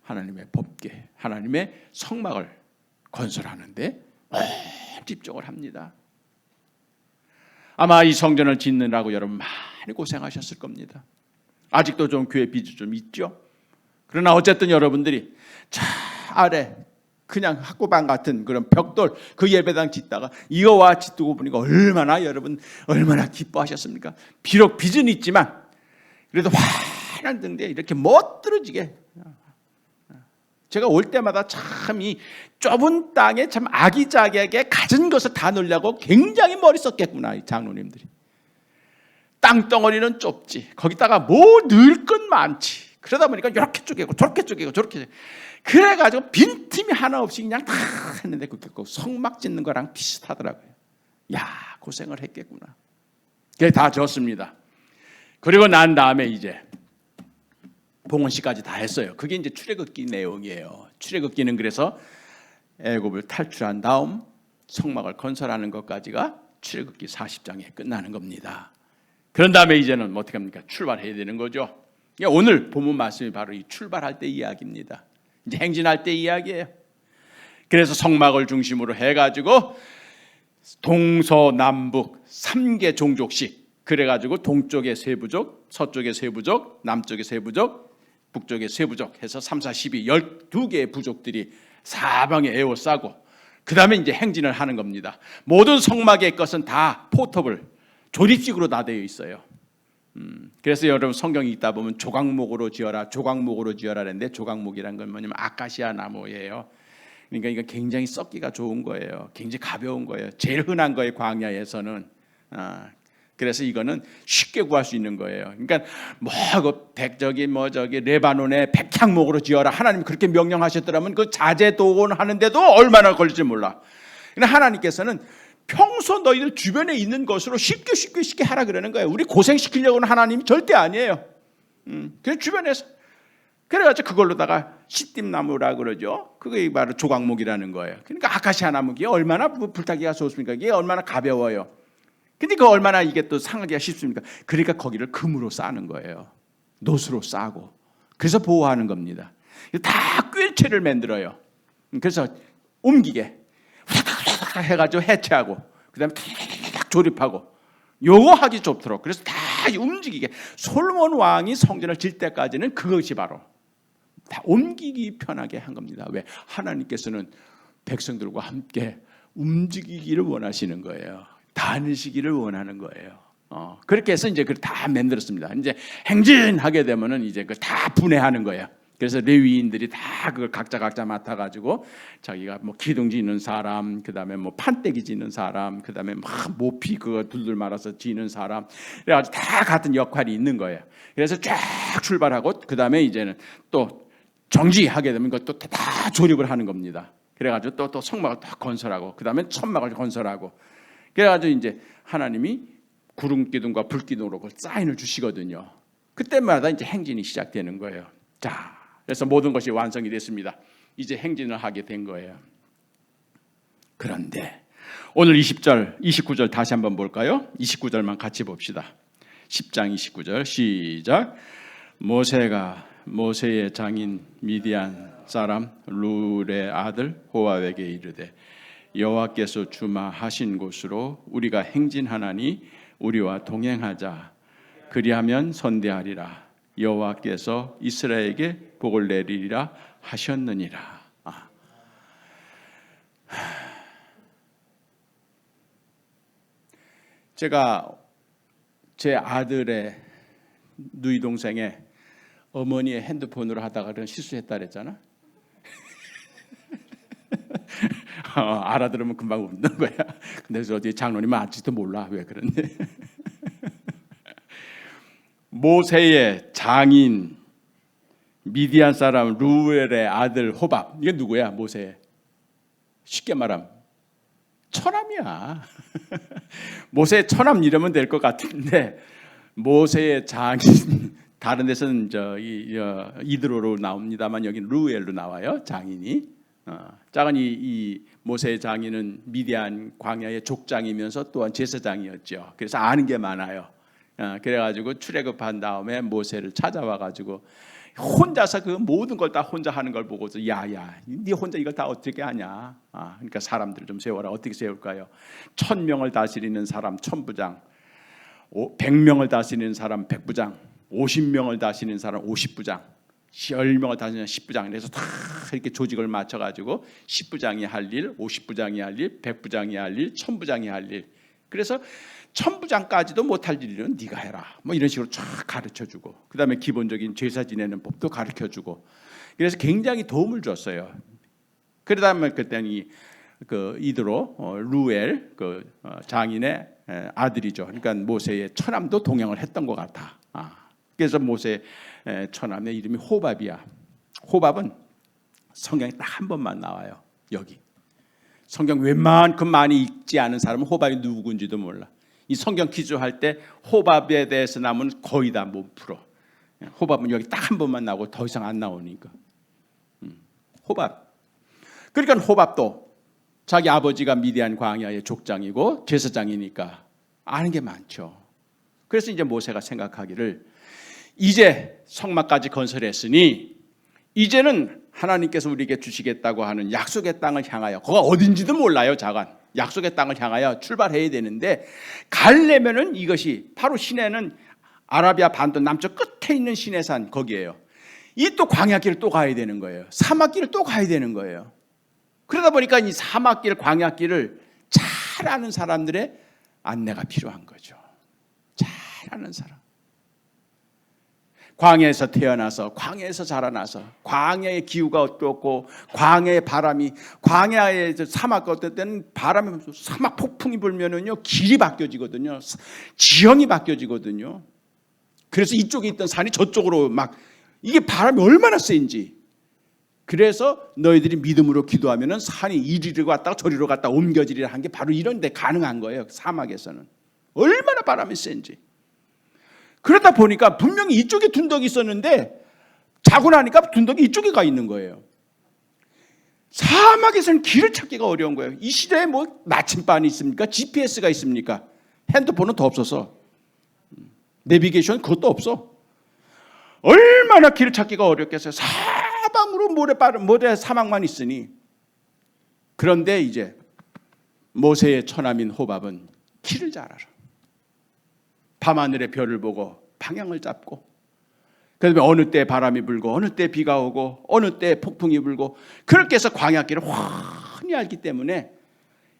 하나님의 법궤, 하나님의 성막을 건설하는데 집중을 합니다. 아마 이 성전을 짓느라고 여러분 많이 고생하셨을 겁니다. 아직도 좀 교회 빚이 좀 있죠. 그러나 어쨌든 여러분들이 저 아래 그냥 학구방 같은 그런 벽돌 그 예배당 짓다가 이거와 짓두고 보니까 얼마나 기뻐하셨습니까? 비록 빚은 있지만 그래도 환한 등대에 이렇게 멋들어지게 제가 올 때마다 참 이 좁은 땅에 참 아기자기하게 가진 것을 다 넣으려고 굉장히 머리 썼겠구나, 이 장로님들이. 땅덩어리는 좁지, 거기다가 뭐 넣을 건 많지. 그러다 보니까 이렇게 쪼개고 저렇게 쪼개고 저렇게, 그래가지고 빈틈이 하나 없이 그냥 다 했는데 그게 꼭 성막 짓는 거랑 비슷하더라고요. 야, 고생을 했겠구나. 그게 다 졌습니다. 그리고 난 다음에 이제 봉헌 씨까지 다 했어요. 그게 이제 출애굽기 내용이에요. 출애굽기는 그래서 애굽을 탈출한 다음 성막을 건설하는 것까지가 출애굽기 40장에 끝나는 겁니다. 그런 다음에 이제는 뭐 어떻게 합니까? 출발해야 되는 거죠. 오늘 본문 말씀이 바로 이 출발할 때 이야기입니다. 이제 행진할 때 이야기예요. 그래서 성막을 중심으로 해가지고 동서남북 3개 종족씩, 그래가지고 동쪽에 세 부족, 서쪽에 세 부족, 남쪽에 세 부족, 북쪽에 세 부족 해서 3, 4, 12, 12개의 부족들이 사방에 에워싸고 그 다음에 이제 행진을 하는 겁니다. 모든 성막의 것은 다 포터블, 조립식으로 다 되어 있어요. 그래서 여러분 성경 읽다 보면 조각목으로 지어라, 조각목으로 지어라 하는데, 조각목이란 건 뭐냐면 아카시아 나무예요. 그러니까 이거 굉장히 썩기가 좋은 거예요. 굉장히 가벼운 거예요. 제일 흔한 거예요, 광야에서는. 그래서 이거는 쉽게 구할 수 있는 거예요. 그러니까 저기 레바논에 백향목으로 지어라, 하나님 그렇게 명령하셨더라면 그 자재도원 하는데도 얼마나 걸릴지 몰라. 그러나 하나님께서는 평소 너희들 주변에 있는 것으로 쉽게 하라 그러는 거예요. 우리 고생시키려고는 하나님이 절대 아니에요. 그래서 주변에서, 그래가지고 그걸로다가 시띠나무라 그러죠. 그게 바로 조각목이라는 거예요. 그러니까 아카시아 나무기 얼마나 불타기가 좋습니까? 이게 얼마나 가벼워요. 근데 그 얼마나 이게 또 상하기가 쉽습니까? 그러니까 거기를 금으로 싸는 거예요. 노수로 싸고. 그래서 보호하는 겁니다. 다 꿰체를 만들어요. 그래서 옮기게 해가지고 해체하고, 그 다음에 탁 조립하고, 요거 하기 좋도록. 그래서 다 움직이게. 솔로몬 왕이 성전을 질 때까지는 그것이 바로 다 옮기기 편하게 한 겁니다. 왜? 하나님께서는 백성들과 함께 움직이기를 원하시는 거예요. 다니시기를 원하는 거예요. 그렇게 해서 이제 그걸 다 만들었습니다. 이제 행진하게 되면은 이제 그 다 분해하는 거예요. 그래서 레위인들이 다 그걸 각자 맡아가지고 자기가 뭐 기둥 짓는 사람, 그 다음에 뭐 판때기 짓는 사람, 그 다음에 막 모피 그거 둘둘 말아서 짓는 사람, 그래가지고 다 같은 역할이 있는 거예요. 그래서 쫙 출발하고 그 다음에 이제는 또 정지하게 되면 그것도 다 조립을 하는 겁니다. 그래가지고 또 성막을 딱 건설하고, 그 다음에 천막을 건설하고, 그래가지고 이제 하나님이 구름 기둥과 불 기둥으로 그 사인을 주시거든요. 그때마다 이제 행진이 시작되는 거예요. 자, 그래서 모든 것이 완성이 됐습니다. 이제 행진을 하게 된 거예요. 그런데 오늘 20절, 29절 다시 한번 볼까요? 29절만 같이 봅시다. 10장 29절 시작. 모세의 장인 미디안 사람 룰의 아들 호압에게 이르되 여호와께서 주마하신 곳으로 우리가 행진하나니 우리와 동행하자. 그리하면 선대하리라. 여호와께서 이스라엘에게 복을 내리리라 하셨느니라. 제가 제 아들의 누이 동생의 어머니의 핸드폰으로 하다가 그런 실수했다 그랬잖아. 알아들으면 금방 웃는 거야. 근데 어디 장로님은 아직도 몰라 왜 그런데. 모세의 장인 미디안 사람 루엘의 아들 호밥, 이게 누구야? 모세. 쉽게 말하면 처남이야. 모세의 처남 이러면 될 것 같은데, 모세의 장인, 다른 데서는 이드로로 나옵니다만 여기는 루엘로 나와요. 장인이. 작은 이 모세의 장인은 미디안 광야의 족장이면서 또한 제사장이었죠. 그래서 아는 게 많아요. 그래가지고 출애굽한 다음에 모세를 찾아와가지고 혼자서 그 모든 걸 다 혼자 하는 걸 보고서 야야, 네 혼자 이걸 다 어떻게 하냐? 그러니까 사람들 좀 세워라. 어떻게 세울까요? 1000명을 다스리는 사람 1000부장, 100명을 다스리는 사람 100부장, 50명을 다스리는 사람 50부장, 10명을 다스리는 10부장. 그래서 다 이렇게 조직을 맞춰가지고 10부장이 할 일, 50부장이 할 일, 100부장이 할 일, 1000부장이 할 일, 그래서 천부장까지도 못할 일은 네가 해라. 뭐 이런 식으로 쫙 가르쳐주고, 그 다음에 기본적인 제사 지내는 법도 가르쳐주고, 그래서 굉장히 도움을 줬어요. 그러다 그때는 이드로 루엘 장인의 아들이죠. 그러니까 모세의 처남도 동행을 했던 것 같아. 그래서 모세의 처남의 이름이 호밥이야. 호밥은 성경에 딱 한 번만 나와요. 여기 성경 웬만큼 많이 읽지 않은 사람은 호밥이 누군지도 몰라. 이 성경 퀴즈할 때 호밥에 대해서 나오면 거의 다 못 풀어. 호밥은 여기 딱 한 번만 나오고 더 이상 안 나오니까. 호밥. 그러니까 호밥도 자기 아버지가 미디안 광야의 족장이고 제사장이니까 아는 게 많죠. 그래서 이제 모세가 생각하기를, 이제 성막까지 건설했으니 이제는 하나님께서 우리에게 주시겠다고 하는 약속의 땅을 향하여, 거기가 어딘지도 몰라요. 자간 약속의 땅을 향하여 출발해야 되는데, 가려면은 이것이 바로 시내는 아라비아 반도 남쪽 끝에 있는 시내산 거기에요. 이 또 광야길을 또 가야 되는 거예요. 사막길을 또 가야 되는 거예요. 그러다 보니까 이 사막길, 광야길을 잘 아는 사람들의 안내가 필요한 거죠. 잘 아는 사람. 광야에서 태어나서, 광야에서 자라나서, 광야의 기후가 어떻고, 광야의 바람이, 광야의 사막 어떨 때는 바람이, 사막 폭풍이 불면은요, 길이 바뀌어지거든요. 지형이 바뀌어지거든요. 그래서 이쪽에 있던 산이 저쪽으로 막, 이게 바람이 얼마나 센지. 그래서 너희들이 믿음으로 기도하면은 산이 이리로 갔다가 저리로 갔다가 옮겨지리라 한 게 바로 이런 데 가능한 거예요. 사막에서는 얼마나 바람이 센지. 그러다 보니까 분명히 이쪽에 둔덕이 있었는데 자고 나니까 둔덕이 이쪽에 가 있는 거예요. 사막에서는 길을 찾기가 어려운 거예요. 이 시대에 뭐 나침반이 있습니까? GPS가 있습니까? 핸드폰은 더 없어서, 내비게이션 그것도 없어. 얼마나 길을 찾기가 어렵겠어요. 사방으로 모래 사막만 있으니. 그런데 이제 모세의 처남인 호밥은 길을 잘 알아. 밤하늘의 별을 보고 방향을 잡고, 그다음에 어느 때 바람이 불고 어느 때 비가 오고 어느 때 폭풍이 불고, 그렇게 해서 광야길을 훤히 알기 때문에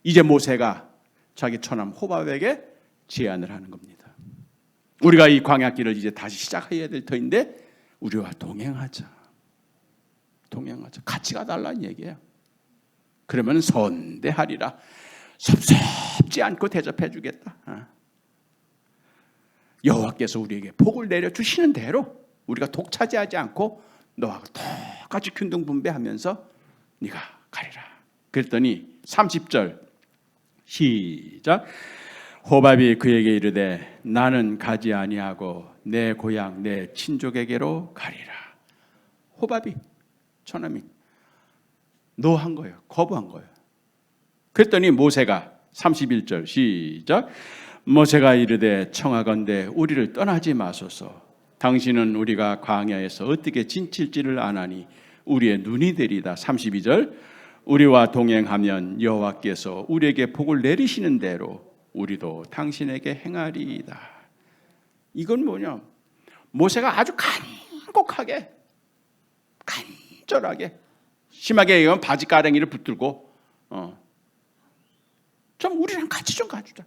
이제 모세가 자기 처남 호밥에게 제안을 하는 겁니다. 우리가 이 광야길을 이제 다시 시작해야 될 터인데 우리와 동행하자. 같이 가달라는 얘기예요. 그러면 선대하리라. 섭섭지 않고 대접해 주겠다. 여호와께서 우리에게 복을 내려주시는 대로 우리가 독차지하지 않고 너하고 똑같이 균등분배하면서 네가 가리라. 그랬더니 30절 시작. 호밥이 그에게 이르되 나는 가지 아니하고 내 고향 내 친족에게로 가리라. 호밥이 처남이 노한 거예요. 거부한 거예요. 그랬더니 모세가 31절 시작. 모세가 이르되 청하건대 우리를 떠나지 마소서. 당신은 우리가 광야에서 어떻게 지칠지를 아나니 우리의 눈이 되리다. 32절 우리와 동행하면 여호와께서 우리에게 복을 내리시는 대로 우리도 당신에게 행하리이다. 이건 뭐냐? 모세가 아주 간곡하게, 간절하게, 심하게 얘기하면 바지가랑이를 붙들고 좀 우리랑 같이 좀 가주자.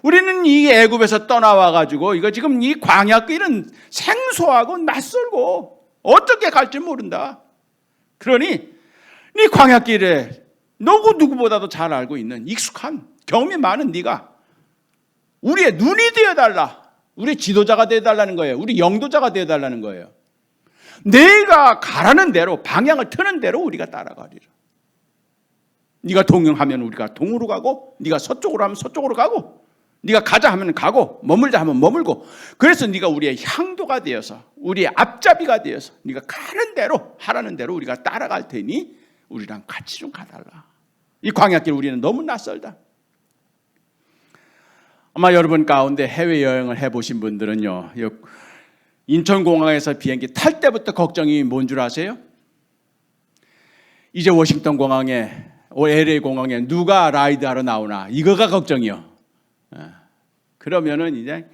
우리는 이 애굽에서 떠나와 가지고 이거 지금 이 광야길은 생소하고 낯설고 어떻게 갈지 모른다. 그러니 네 광야길에 누구보다도 잘 알고 있는 익숙한 경험이 많은 네가 우리의 눈이 되어달라. 우리의 지도자가 되어달라는 거예요. 우리 영도자가 되어달라는 거예요. 내가 가라는 대로, 방향을 트는 대로 우리가 따라가리라. 네가 동행하면 우리가 동으로 가고, 네가 서쪽으로 하면 서쪽으로 가고, 네가 가자 하면 가고, 머물자 하면 머물고. 그래서 네가 우리의 향도가 되어서, 우리의 앞잡이가 되어서 네가 가는 대로, 하라는 대로 우리가 따라갈 테니 우리랑 같이 좀 가달라. 이 광야길 우리는 너무 낯설다. 아마 여러분 가운데 해외여행을 해보신 분들은요, 인천공항에서 비행기 탈 때부터 걱정이 뭔 줄 아세요? 이제 워싱턴 공항에, LA 공항에 누가 라이드하러 나오나, 이거가 걱정이요. 그러면은 이제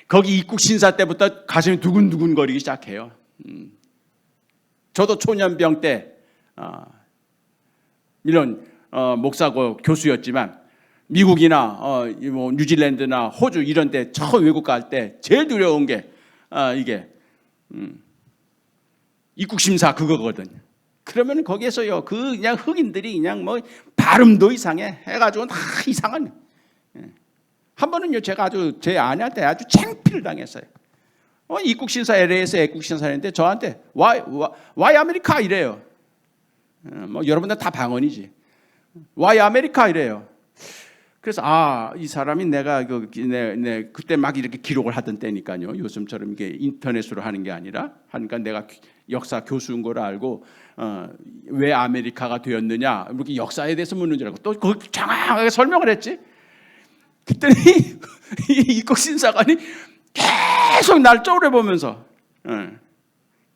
거기 입국 심사 때부터 가슴이 두근두근 거리기 시작해요. 저도 초년병 때 이런 목사고 교수였지만 미국이나 뭐 뉴질랜드나 호주 이런 데 처음 외국 갈 때 제일 두려운 게 이게 입국 심사 그거거든. 그러면 거기에서요 그 그냥 흑인들이 그냥 뭐 발음도 이상해 해가지고 다 이상한. 한 번은요 제가 아주 제 아내한테 아주 창피를 당했어요. 입국 심사 LA에서 입국 심사했는데 저한테 Why 아메리카 이래요. 뭐 여러분들 다 방언이지. Why 아메리카 이래요. 그래서 이 사람이 내가 그때 막 이렇게 기록을 하던 때니까요. 요즘처럼 이게 인터넷으로 하는 게 아니라 하니까 내가 역사 교수인 걸 알고 왜 아메리카가 되었느냐 이렇게 역사에 대해서 묻는 줄 알고 또 거기 정확하게 설명을 했지. 그랬더니 이 입국 심사관이 계속 날 쪼려보면서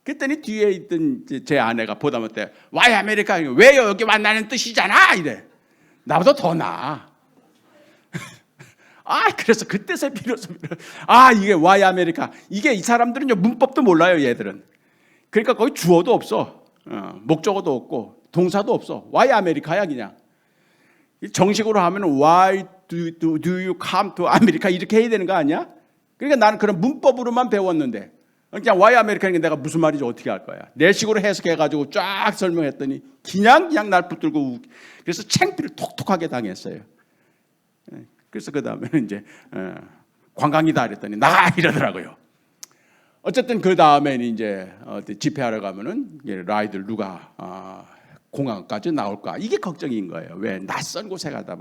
그랬더니 뒤에 있던 제 아내가 보다 못해 Why 아메리카 왜 여기 왔다는 뜻이잖아 이래. 나보다 더 나아. 그래서 그때서 비로소 이게 Why 아메리카 이게 이 사람들은요 문법도 몰라요 얘들은. 그러니까 거기 주어도 없어, 목적어도 없고 동사도 없어. Why 아메리카야 그냥. 정식으로 하면 Why do you come to America 이렇게 해야 되는 거 아니야? 그러니까 나는 그런 문법으로만 배웠는데 그냥 Why 아메리카는 내가 무슨 말인지 어떻게 할 거야? 내 식으로 해석해가지고 쫙 설명했더니 그냥 날 붙들고 그래서 창피를 톡톡하게 당했어요. 그래서 그 다음에는 이제 관광이다 그랬더니 나가 이러더라고요. 어쨌든 그 다음에는 이제 집회하러 가면은 라이들 누가 공항까지 나올까 이게 걱정인 거예요. 왜 낯선 곳에 가다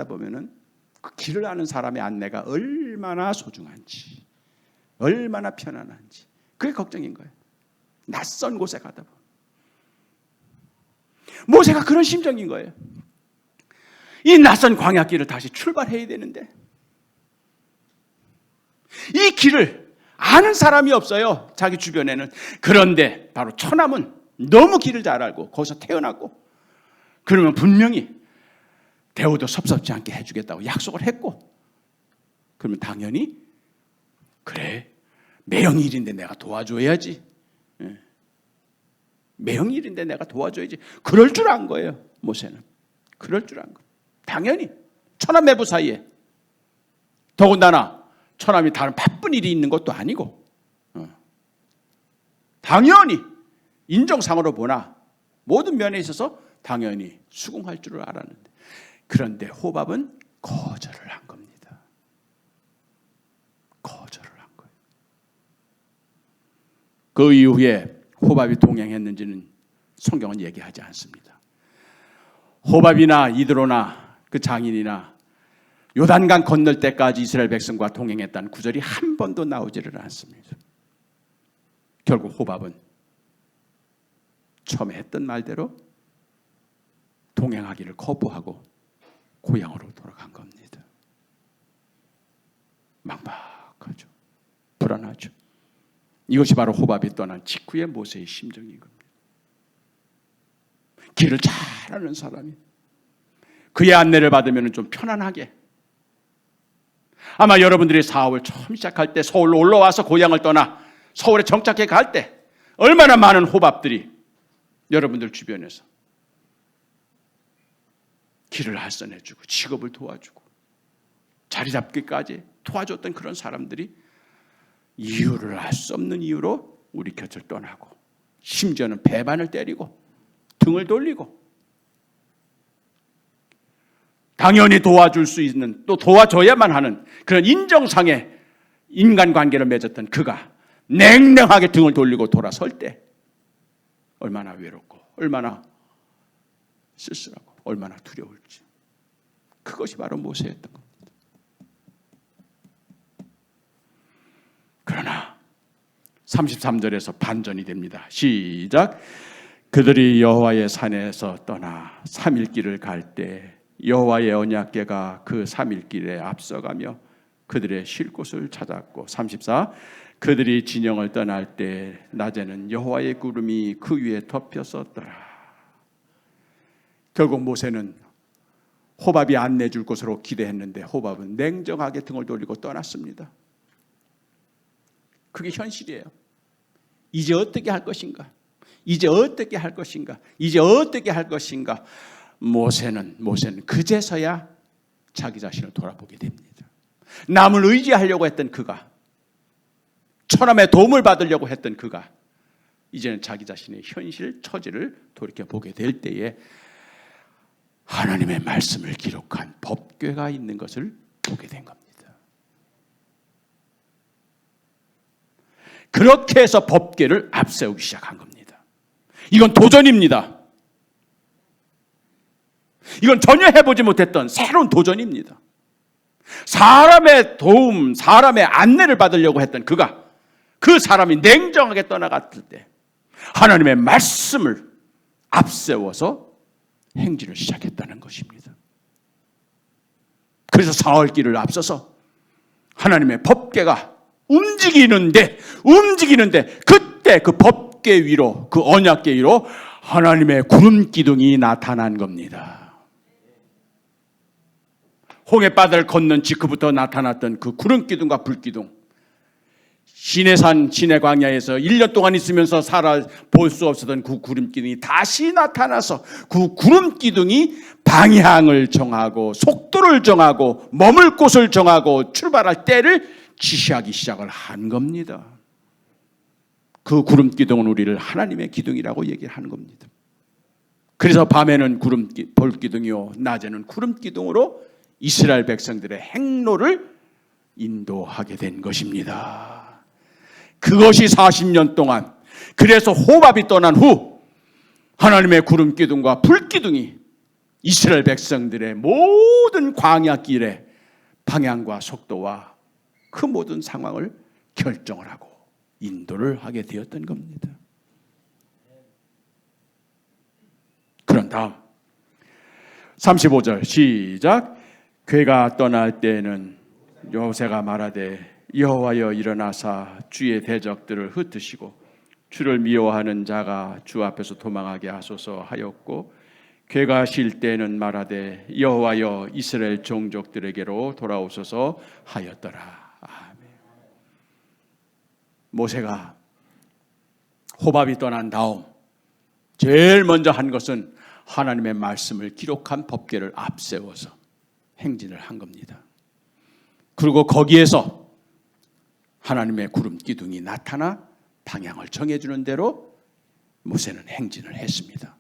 보면은 그 길을 아는 사람의 안내가 얼마나 소중한지, 얼마나 편안한지 그게 걱정인 거예요. 낯선 곳에 가다 보면 모세가 그런 심정인 거예요. 이 낯선 광야길을 다시 출발해야 되는데 이 길을 아는 사람이 없어요. 자기 주변에는. 그런데 바로 처남은 너무 길을 잘 알고 거기서 태어났고 그러면 분명히 대우도 섭섭지 않게 해주겠다고 약속을 했고 그러면 당연히 그래 매형 일인데 내가 도와줘야지. 매형 일인데 내가 도와줘야지. 그럴 줄 안 거예요. 모세는. 그럴 줄 안 거예요. 당연히 처남 매부 사이에 더군다나 처남이 다른 바쁜 일이 있는 것도 아니고 당연히 인정상으로 보나 모든 면에 있어서 당연히 수긍할 줄을 알았는데 그런데 호밥은 거절을 한 겁니다. 거절을 한 거예요. 그 이후에 호밥이 동행했는지는 성경은 얘기하지 않습니다. 호밥이나 이드로나 그 장인이나 요단강 건널 때까지 이스라엘 백성과 동행했다는 구절이 한 번도 나오지를 않습니다. 결국 호밥은 처음에 했던 말대로 동행하기를 거부하고 고향으로 돌아간 겁니다. 막막하죠. 불안하죠. 이것이 바로 호밥이 떠난 직후의 모세의 심정인 겁니다. 길을 잘 아는 사람이 그의 안내를 받으면 좀 편안하게 아마 여러분들이 사업을 처음 시작할 때 서울로 올라와서 고향을 떠나 서울에 정착해 갈 때 얼마나 많은 호밥들이 여러분들 주변에서 길을 알선해주고 직업을 도와주고 자리 잡기까지 도와줬던 그런 사람들이 이유를 알 수 없는 이유로 우리 곁을 떠나고 심지어는 배반을 때리고 등을 돌리고 당연히 도와줄 수 있는 또 도와줘야만 하는 그런 인정상의 인간관계를 맺었던 그가 냉랭하게 등을 돌리고 돌아설 때 얼마나 외롭고 얼마나 쓸쓸하고 얼마나 두려울지 그것이 바로 모세였던 겁니다. 그러나 33절에서 반전이 됩니다. 시작. 그들이 여호와의 산에서 떠나 3일 길을 갈 때 여호와의 언약궤가 그 3일 길에 앞서가며 그들의 쉴 곳을 찾았고 34. 그들이 진영을 떠날 때 낮에는 여호와의 구름이 그 위에 덮였었더라. 결국 모세는 호밥이 안내줄 곳으로 기대했는데 호밥은 냉정하게 등을 돌리고 떠났습니다. 그게 현실이에요. 이제 어떻게 할 것인가? 이제 어떻게 할 것인가? 이제 어떻게 할 것인가? 모세는 그제서야 자기 자신을 돌아보게 됩니다. 남을 의지하려고 했던 그가, 천함의 도움을 받으려고 했던 그가 이제는 자기 자신의 현실 처지를 돌이켜보게 될 때에 하나님의 말씀을 기록한 법궤가 있는 것을 보게 된 겁니다. 그렇게 해서 법궤를 앞세우기 시작한 겁니다. 이건 도전입니다. 이건 전혀 해보지 못했던 새로운 도전입니다. 사람의 도움, 사람의 안내를 받으려고 했던 그가, 그 사람이 냉정하게 떠나갔을 때 하나님의 말씀을 앞세워서 행진을 시작했다는 것입니다. 그래서 사흘길을 앞서서 하나님의 법궤가 움직이는데 그때 그 법궤 위로, 그 언약궤 위로 하나님의 구름 기둥이 나타난 겁니다. 홍해바다를 건넌 직후부터 나타났던 그 구름 기둥과 불 기둥, 시내산 시내광야에서 1년 동안 있으면서 볼 수 없었던 그 구름 기둥이 다시 나타나서 그 구름 기둥이 방향을 정하고 속도를 정하고 머물 곳을 정하고 출발할 때를 지시하기 시작을 한 겁니다. 그 구름 기둥은 우리를 하나님의 기둥이라고 얘기하는 겁니다. 그래서 밤에는 불 기둥이요 낮에는 구름 기둥으로 이스라엘 백성들의 행로를 인도하게 된 것입니다. 그것이 40년 동안, 그래서 호밥이 떠난 후 하나님의 구름 기둥과 불 기둥이 이스라엘 백성들의 모든 광야길의 방향과 속도와 그 모든 상황을 결정을 하고 인도를 하게 되었던 겁니다. 그런 다음 35절 시작. 괴가 떠날 때에는 모세가 말하되 여호와여 일어나사 주의 대적들을 흩으시고 주를 미워하는 자가 주 앞에서 도망하게 하소서 하였고, 괴가 쉴 때는 말하되 여호와여 이스라엘 종족들에게로 돌아오소서 하였더라. 아멘. 모세가 호밥이 떠난 다음 제일 먼저 한 것은 하나님의 말씀을 기록한 법궤를 앞세워서 행진을 한 겁니다. 그리고 거기에서 하나님의 구름 기둥이 나타나 방향을 정해주는 대로 모세는 행진을 했습니다.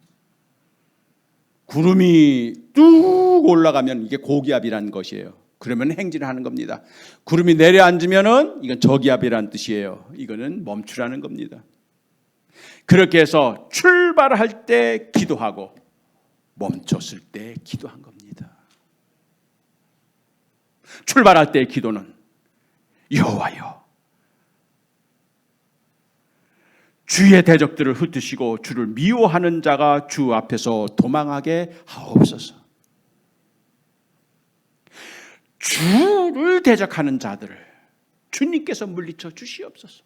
구름이 뚝 올라가면 이게 고기압이라는 것이에요. 그러면 행진을 하는 겁니다. 구름이 내려앉으면은 이건 저기압이라는 뜻이에요. 이거는 멈추라는 겁니다. 그렇게 해서 출발할 때 기도하고 멈췄을 때 기도한 겁니다. 출발할 때의 기도는 여호와여 주의 대적들을 흩으시고 주를 미워하는 자가 주 앞에서 도망하게 하옵소서. 주를 대적하는 자들을 주님께서 물리쳐 주시옵소서.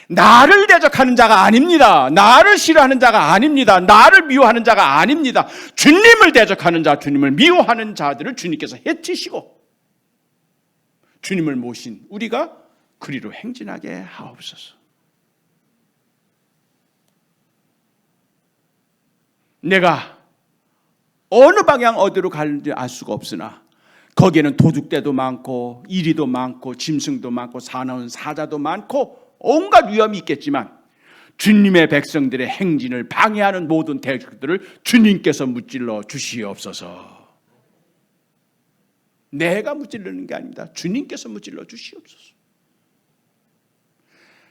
나를 대적하는 자가 아닙니다. 나를 싫어하는 자가 아닙니다. 나를 미워하는 자가 아닙니다. 주님을 대적하는 자, 주님을 미워하는 자들을 주님께서 해치시고 주님을 모신 우리가 그리로 행진하게 하옵소서. 내가 어느 방향 어디로 가는지 알 수가 없으나 거기에는 도둑대도 많고 이리도 많고 짐승도 많고 사나운 사자도 많고 온갖 위험이 있겠지만 주님의 백성들의 행진을 방해하는 모든 대적들을 주님께서 무찔러 주시옵소서. 내가 무찔르는 게 아닙니다. 주님께서 무찔러 주시옵소서.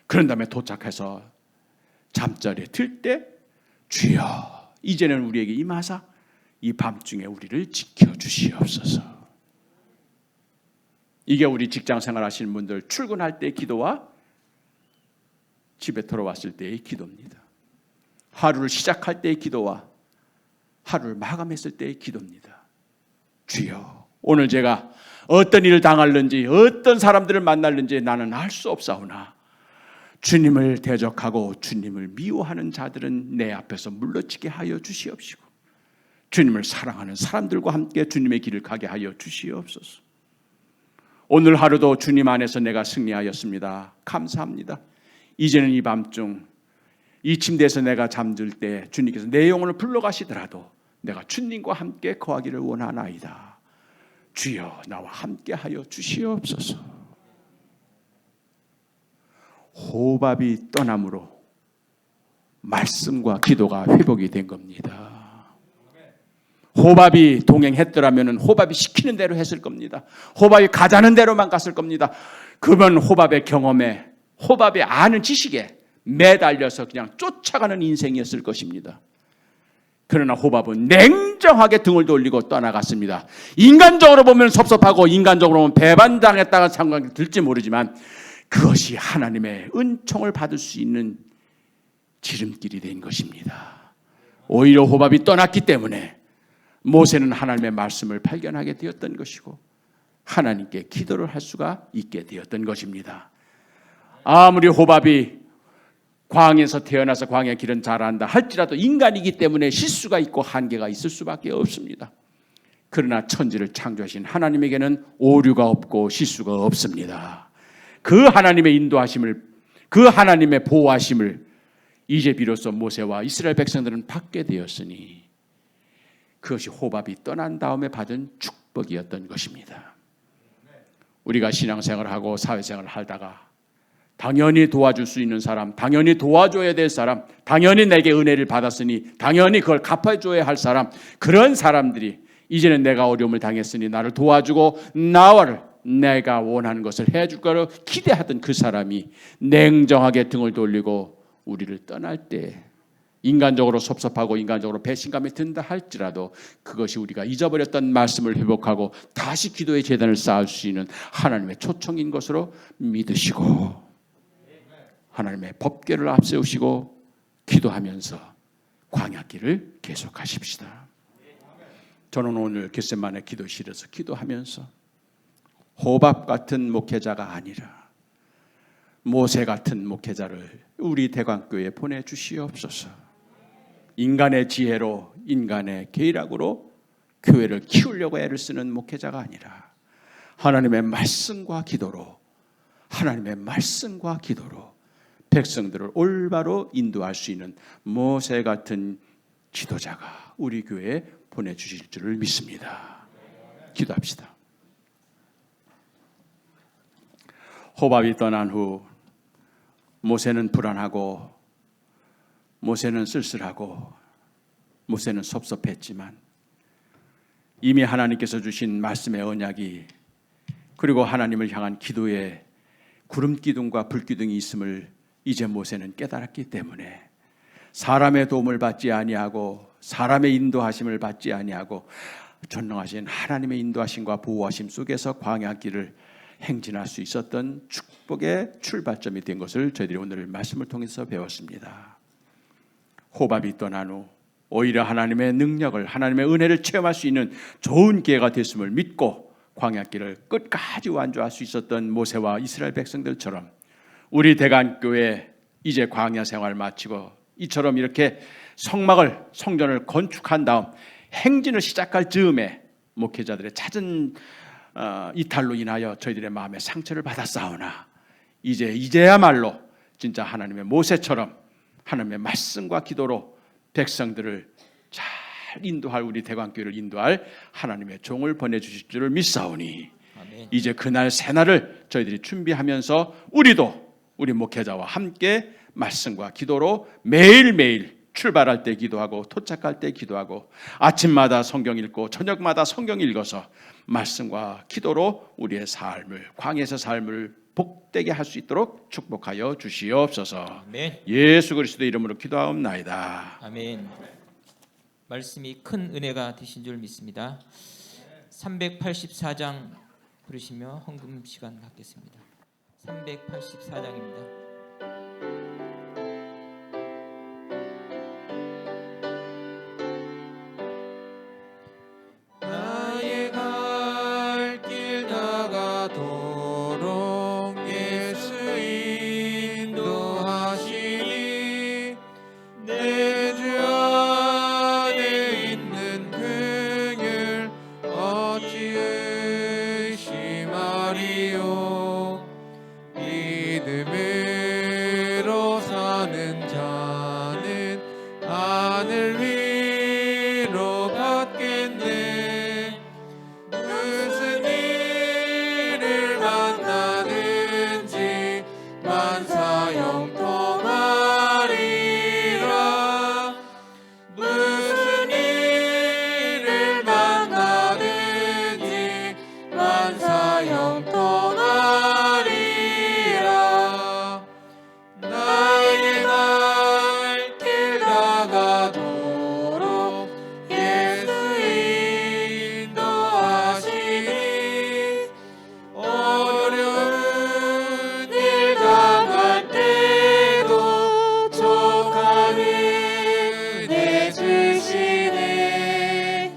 그런 다음에 도착해서 잠자리에 들 때 주여 이제는 우리에게 임하사 이 밤중에 우리를 지켜주시옵소서. 이게 우리 직장 생활하시는 분들 출근할 때의 기도와 집에 돌아왔을 때의 기도입니다. 하루를 시작할 때의 기도와 하루를 마감했을 때의 기도입니다. 주여 오늘 제가 어떤 일을 당할는지 어떤 사람들을 만날는지 나는 알 수 없사오나 주님을 대적하고 주님을 미워하는 자들은 내 앞에서 물러치게 하여 주시옵시고 주님을 사랑하는 사람들과 함께 주님의 길을 가게 하여 주시옵소서. 오늘 하루도 주님 안에서 내가 승리하였습니다. 감사합니다. 이제는 이 밤중 이 침대에서 내가 잠들 때 주님께서 내 영혼을 불러가시더라도 내가 주님과 함께 거하기를 원하나이다. 주여 나와 함께하여 주시옵소서. 호밥이 떠남으로 말씀과 기도가 회복이 된 겁니다. 호밥이 동행했더라면 호밥이 시키는 대로 했을 겁니다. 호밥이 가자는 대로만 갔을 겁니다. 그러면 호밥의 경험에, 호밥이 아는 지식에 매달려서 그냥 쫓아가는 인생이었을 것입니다. 그러나 호밥은 냉정하게 등을 돌리고 떠나갔습니다. 인간적으로 보면 섭섭하고 인간적으로 보면 배반당했다는 생각이 들지 모르지만 그것이 하나님의 은총을 받을 수 있는 지름길이 된 것입니다. 오히려 호밥이 떠났기 때문에 모세는 하나님의 말씀을 발견하게 되었던 것이고 하나님께 기도를 할 수가 있게 되었던 것입니다. 아무리 호밥이 광에서 태어나서 광의 길은 잘 안다 할지라도 인간이기 때문에 실수가 있고 한계가 있을 수밖에 없습니다. 그러나 천지를 창조하신 하나님에게는 오류가 없고 실수가 없습니다. 그 하나님의 인도하심을, 그 하나님의 보호하심을 이제 비로소 모세와 이스라엘 백성들은 받게 되었으니 그것이 호밥이 떠난 다음에 받은 축복이었던 것입니다. 우리가 신앙생활을 하고 사회생활을 하다가 당연히 도와줄 수 있는 사람, 당연히 도와줘야 될 사람, 당연히 내게 은혜를 받았으니 당연히 그걸 갚아줘야 할 사람, 그런 사람들이 이제는 내가 어려움을 당했으니 나를 도와주고 나와를 내가 원하는 것을 해줄 거로 기대하던 그 사람이 냉정하게 등을 돌리고 우리를 떠날 때 인간적으로 섭섭하고 인간적으로 배신감이 든다 할지라도 그것이 우리가 잊어버렸던 말씀을 회복하고 다시 기도의 재단을 쌓을 수 있는 하나님의 초청인 것으로 믿으시고 하나님의 법궤를 앞세우시고 기도하면서 광야길을 계속하십시다. 저는 오늘 겟세마네 기도실에서 기도하면서 호밥 같은 목회자가 아니라 모세 같은 목회자를 우리 대광교회에 보내주시옵소서. 인간의 지혜로, 인간의 계략으로 교회를 키우려고 애를 쓰는 목회자가 아니라 하나님의 말씀과 기도로, 하나님의 말씀과 기도로 백성들을 올바로 인도할 수 있는 모세 같은 지도자가 우리 교회에 보내주실 줄을 믿습니다. 기도합시다. 호밥이 떠난 후 모세는 불안하고 모세는 쓸쓸하고 모세는 섭섭했지만 이미 하나님께서 주신 말씀의 언약이 그리고 하나님을 향한 기도에 구름기둥과 불기둥이 있음을 이제 모세는 깨달았기 때문에 사람의 도움을 받지 아니하고 사람의 인도하심을 받지 아니하고 전능하신 하나님의 인도하심과 보호하심 속에서 광야길을 행진할 수 있었던 축복의 출발점이 된 것을 저희들이 오늘 말씀을 통해서 배웠습니다. 호밥이 떠난 후 오히려 하나님의 능력을, 하나님의 은혜를 체험할 수 있는 좋은 기회가 됐음을 믿고 광야길을 끝까지 완주할 수 있었던 모세와 이스라엘 백성들처럼 우리 대간교회 이제 광야 생활 마치고 이처럼 이렇게 성전을 건축한 다음 행진을 시작할 즈음에 목회자들의 잦은 이탈로 인하여 저희들의 마음에 상처를 받았사오나 이제야말로 진짜 하나님의 모세처럼 하나님의 말씀과 기도로 백성들을 잘 인도할 우리 대광교회를 인도할 하나님의 종을 보내주실 줄을 믿사오니 아멘. 이제 그날 새날을 저희들이 준비하면서 우리도 우리 목회자와 함께 말씀과 기도로 매일매일 출발할 때 기도하고 도착할 때 기도하고 아침마다 성경 읽고 저녁마다 성경 읽어서 말씀과 기도로 우리의 삶을, 광야에서 삶을 복되게 할 수 있도록 축복하여 주시옵소서. 아멘. 예수 그리스도 이름으로 기도하옵나이다. 아멘. 말씀이 큰 은혜가 되신 줄 믿습니다. 384장 부르시며 헌금 시간 갖겠습니다. 384장입니다. 나의 갈 길 다가도록 예수 인도하시니 내 주 안에 있는 긍휼 어찌 의심하리요. 믿음으로 사는 자는 하늘 위로 만사 형통하리라. 무슨 일을 만나든지 만사 형통하리라. 나의 갈 길 다가도록 예수 인도하시니 어려운 일 당할 때도 족한 은혜 주시네.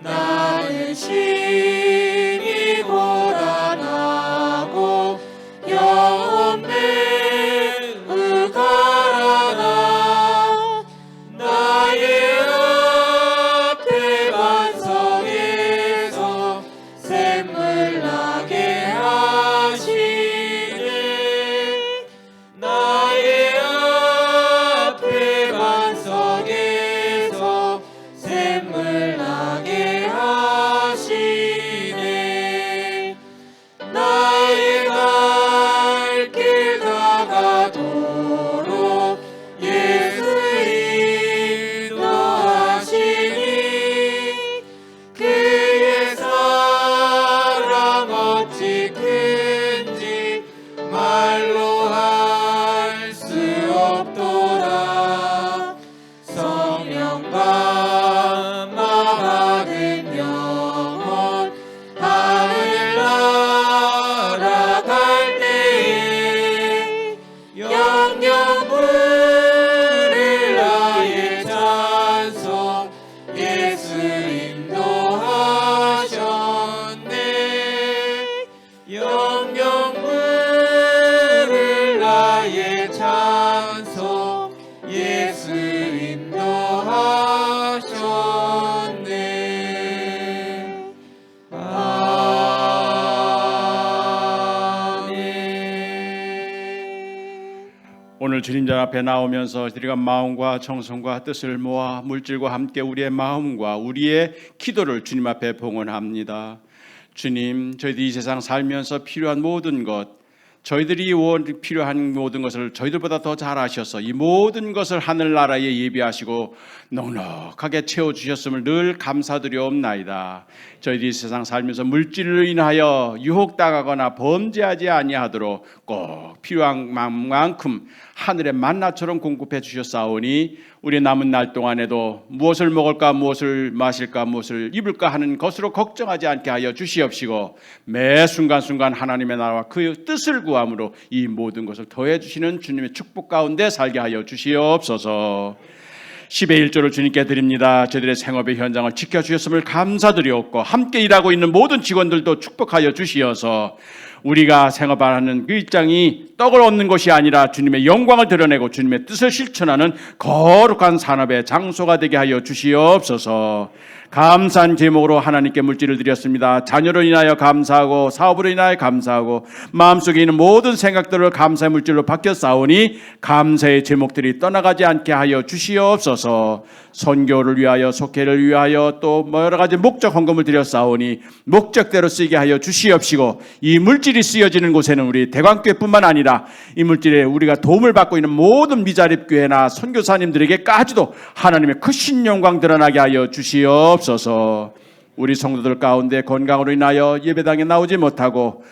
나는 심히 고단하고 영혼 매우 가라나. 나의 앞에 반석에서 샘물 나게 하시네. 나의 앞에 반석에서 샘물 나게 하시네. 나의 갈 길 다가도록 예수 인도하시니 그의 사랑 어찌 큰지 말로 할 수 없도다. 성령과 받은 영혼 하늘 날아갈 때에 영영 부를 나의 찬송 예수 인도하셨네. 영영 부를 나의 찬송 예수 인도하셨네. 아멘. 오늘 주님전 앞에 나오면서 우리가 마음과 정성과 뜻을 모아 물질과 함께 우리의 마음과 우리의 기도를 주님 앞에 봉헌합니다. 주님, 저희들이 이 세상 살면서 필요한 모든 것, 저희들이 필요한 모든 것을 저희들보다 더 잘 아셔서 이 모든 것을 하늘나라에 예비하시고 넉넉하게 채워주셨음을 늘 감사드리옵나이다. 저희들이 이 세상 살면서 물질로 인하여 유혹당하거나 범죄하지 아니하도록 꼭 필요한 만큼 하늘의 만나처럼 공급해 주셨사오니 우리 남은 날 동안에도 무엇을 먹을까, 무엇을 마실까, 무엇을 입을까 하는 것으로 걱정하지 않게 하여 주시옵시고 매 순간순간 하나님의 나라와 그 뜻을 구함으로 이 모든 것을 더해 주시는 주님의 축복 가운데 살게 하여 주시옵소서. 10의 1조를 주님께 드립니다. 저희들의 생업의 현장을 지켜주셨음을 감사드리옵고 함께 일하고 있는 모든 직원들도 축복하여 주시어서 우리가 생업하는 그 일장이 떡을 얻는 것이 아니라 주님의 영광을 드러내고 주님의 뜻을 실천하는 거룩한 산업의 장소가 되게 하여 주시옵소서. 감사한 제목으로 하나님께 물질을 드렸습니다. 자녀로 인하여 감사하고 사업으로 인하여 감사하고 마음속에 있는 모든 생각들을 감사의 물질로 바뀌어 싸우니 감사의 제목들이 떠나가지 않게 하여 주시옵소서. 선교를 위하여 속회를 위하여 또 여러 가지 목적 헌금을 드려 싸우니 목적대로 쓰게 하여 주시옵시고 이 물질이 쓰여지는 곳에는 우리 대광교회뿐만 아니라 이 물질에 우리가 도움을 받고 있는 모든 미자립교회나 선교사님들에게까지도 하나님의 크신 영광 드러나게 하여 주시옵소서. 우리 성도들 가운데 건강으로 인하여 예배당에 나오지 못하고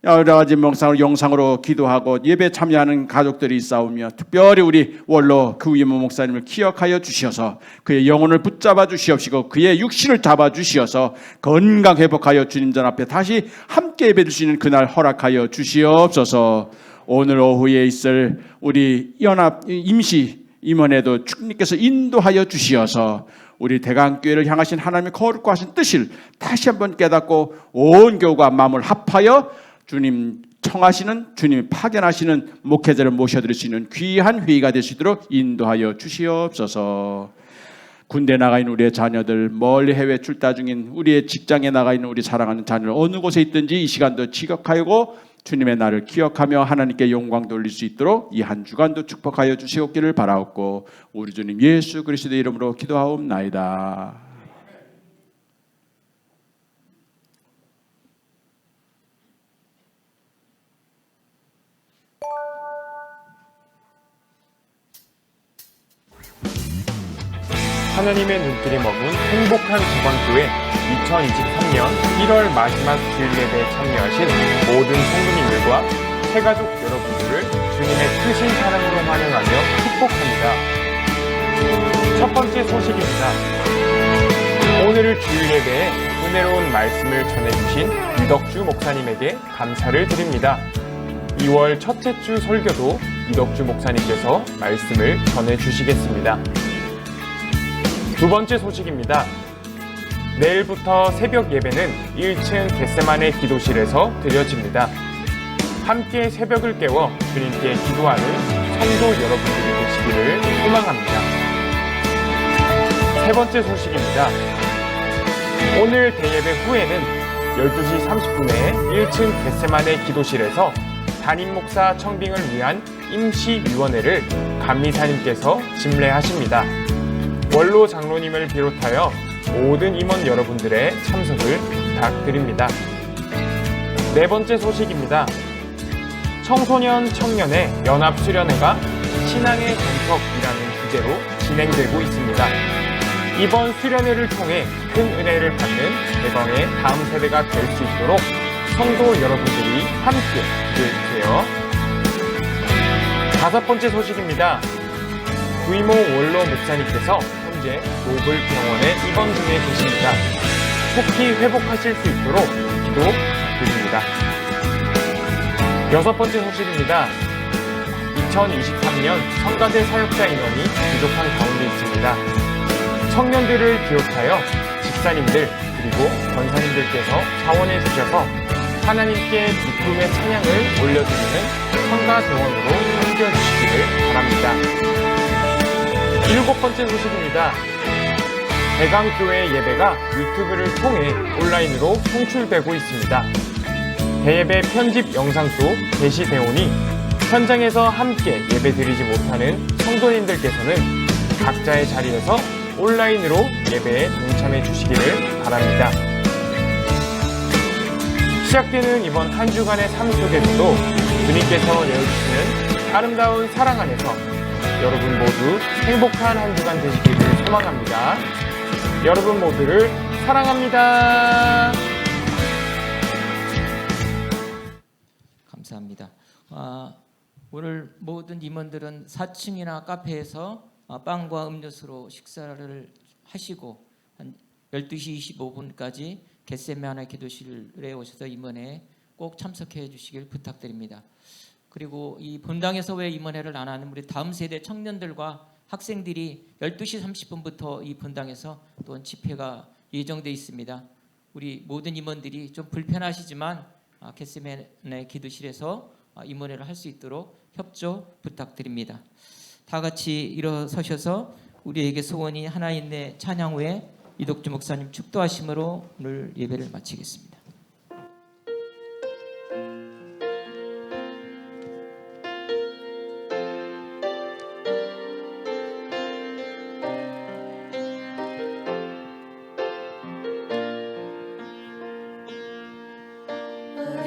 여러 가지 영상으로 기도하고 예배 참여하는 가족들이 있사오며 특별히 우리 원로 그 위모 목사님을 기억하여 주셔서 그의 영혼을 붙잡아 주시옵시고 그의 육신을 잡아 주시어서 건강 회복하여 주님전 앞에 다시 함께 예배 드리는 그날 허락하여 주시옵소서. 오늘 오후에 있을 우리 연합 임시 임원회도 주님께서 인도하여 주시어서 우리 대강교회를 향하신 하나님의 거룩하신 뜻을 다시 한번 깨닫고 온 교우가 마음을 합하여 주님 청하시는 주님이 파견하시는 목회자를 모셔드릴 수 있는 귀한 회의가 될 수 있도록 인도하여 주시옵소서. 군대 나가 있는 우리의 자녀들, 멀리 해외 출타 중인 우리의 직장에 나가 있는 우리 사랑하는 자녀들 어느 곳에 있든지 이 시간도 지각하고 주님의 날을 기억하며 하나님께 영광 돌릴 수 있도록 이 한 주간도 축복하여 주시옵기를 바라옵고 우리 주님 예수 그리스도의 이름으로 기도하옵나이다. 하나님의 눈길이 머문 행복한 주간교회 2023년 1월 마지막 주일 예배에 참여하신 모든 성도님들과 새가족 여러분들을 주님의 크신 사랑으로 환영하며 축복합니다. 첫 번째 소식입니다. 오늘 주일 예배에 은혜로운 말씀을 전해주신 이덕주 목사님에게 감사를 드립니다. 2월 첫째 주 설교도 이덕주 목사님께서 말씀을 전해주시겠습니다. 두 번째 소식입니다. 내일부터 새벽 예배는 1층 겟세마네 기도실에서 드려집니다. 함께 새벽을 깨워 주님께 기도하는 성도 여러분들이 되시기를 소망합니다. 세 번째 소식입니다. 오늘 대예배 후에는 12시 30분에 1층 겟세마네 기도실에서 담임 목사 청빙을 위한 임시위원회를 감리사님께서 집례하십니다. 원로 장로님을 비롯하여 모든 임원 여러분들의 참석을 부탁드립니다. 네 번째 소식입니다. 청소년 청년의 연합수련회가 신앙의 정석이라는 주제로 진행되고 있습니다. 이번 수련회를 통해 큰 은혜를 받는 대광의 다음 세대가 될 수 있도록 성도 여러분들이 함께 기도해주세요. 다섯 번째 소식입니다. 구이모 원로 목사님께서 현재 노블병원에 입원 중에 계십니다. 속히 회복하실 수 있도록 기도 부탁드립니다. 여섯 번째 소식입니다. 2023년 성가대 사역자 인원이 부족한 가운데 있습니다. 청년들을 비롯하여 집사님들 그리고 권사님들께서 자원해 주셔서 하나님께 기쁨의 찬양을 올려드리는 성가대원으로 섬겨주시기를 바랍니다. 일곱 번째 소식입니다. 대강교회 예배가 유튜브를 통해 온라인으로 송출되고 있습니다. 대예배 편집 영상도 게시되오니 현장에서 함께 예배드리지 못하는 성도님들께서는 각자의 자리에서 온라인으로 예배에 동참해 주시기를 바랍니다. 시작되는 이번 한 주간의 삶 속에서도 주님께서 내어주시는 아름다운 사랑 안에서 여러분 모두 행복한 한 주간 되시기를 소망합니다. 여러분 모두를 사랑합니다. 감사합니다. 오늘 모든 임원들은 4층이나 카페에서 빵과 음료수로 식사를 하시고 한 12시 25분까지 겟세마네 기도실에 오셔서 임원회에 꼭 참석해 주시길 부탁드립니다. 그리고 이 본당에서 왜 임원회를 안 하는 우리 다음 세대 청년들과 학생들이 12시 30분부터 이 본당에서 또 집회가 예정돼 있습니다. 우리 모든 임원들이 좀 불편하시지만 겟세마네 기도실에서 임원회를 할 수 있도록 협조 부탁드립니다. 다 같이 일어서셔서 우리에게 소원이 하나 있네 찬양 후에 이덕주 목사님 축도하심으로 오늘 예배를 마치겠습니다.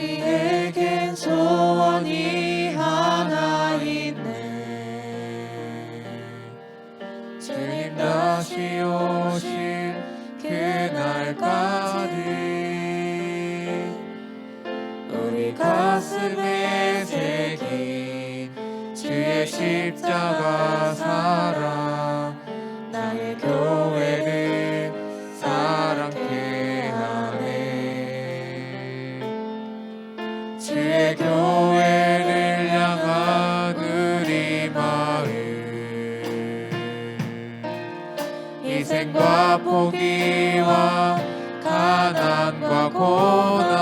우리에겐 소원이 하나 있네. 주님 다시 오실 그날까지 우리 가슴에 새긴 주의 십자가 사랑 나의 교회를 사랑케 하네. 주의 교회를 향한 우리 마음 희생과 포기와 가난과 고난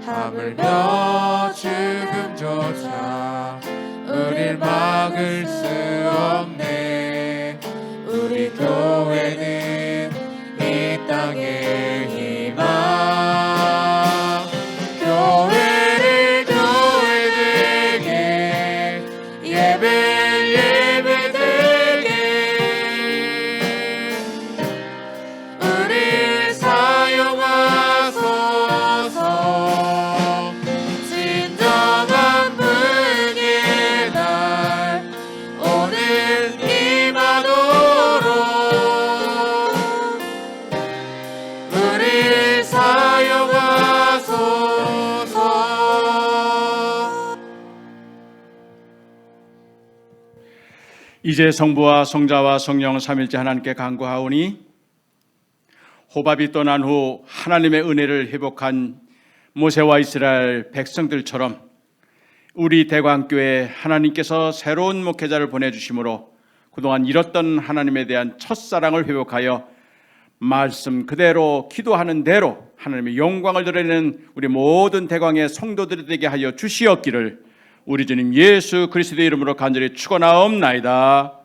하물며 죽음조차 우릴 막을 수 없네. 우리 교회는 이 땅의 희망 교회를 교회되게 예배되게 우릴 사용하소서. 진정한 분의 날 오늘 이제 성부와 성자와 성령 삼일째 하나님께 간구하오니 호밥이 떠난 후 하나님의 은혜를 회복한 모세와 이스라엘 백성들처럼 우리 대광교회 하나님께서 새로운 목회자를 보내주심으로 그동안 잃었던 하나님에 대한 첫사랑을 회복하여 말씀 그대로 기도하는 대로 하나님의 영광을 드러내는 우리 모든 대광의 성도들이 되게 하여 주시옵기를 우리 주님 예수 그리스도의 이름으로 간절히 축원하옵나이다.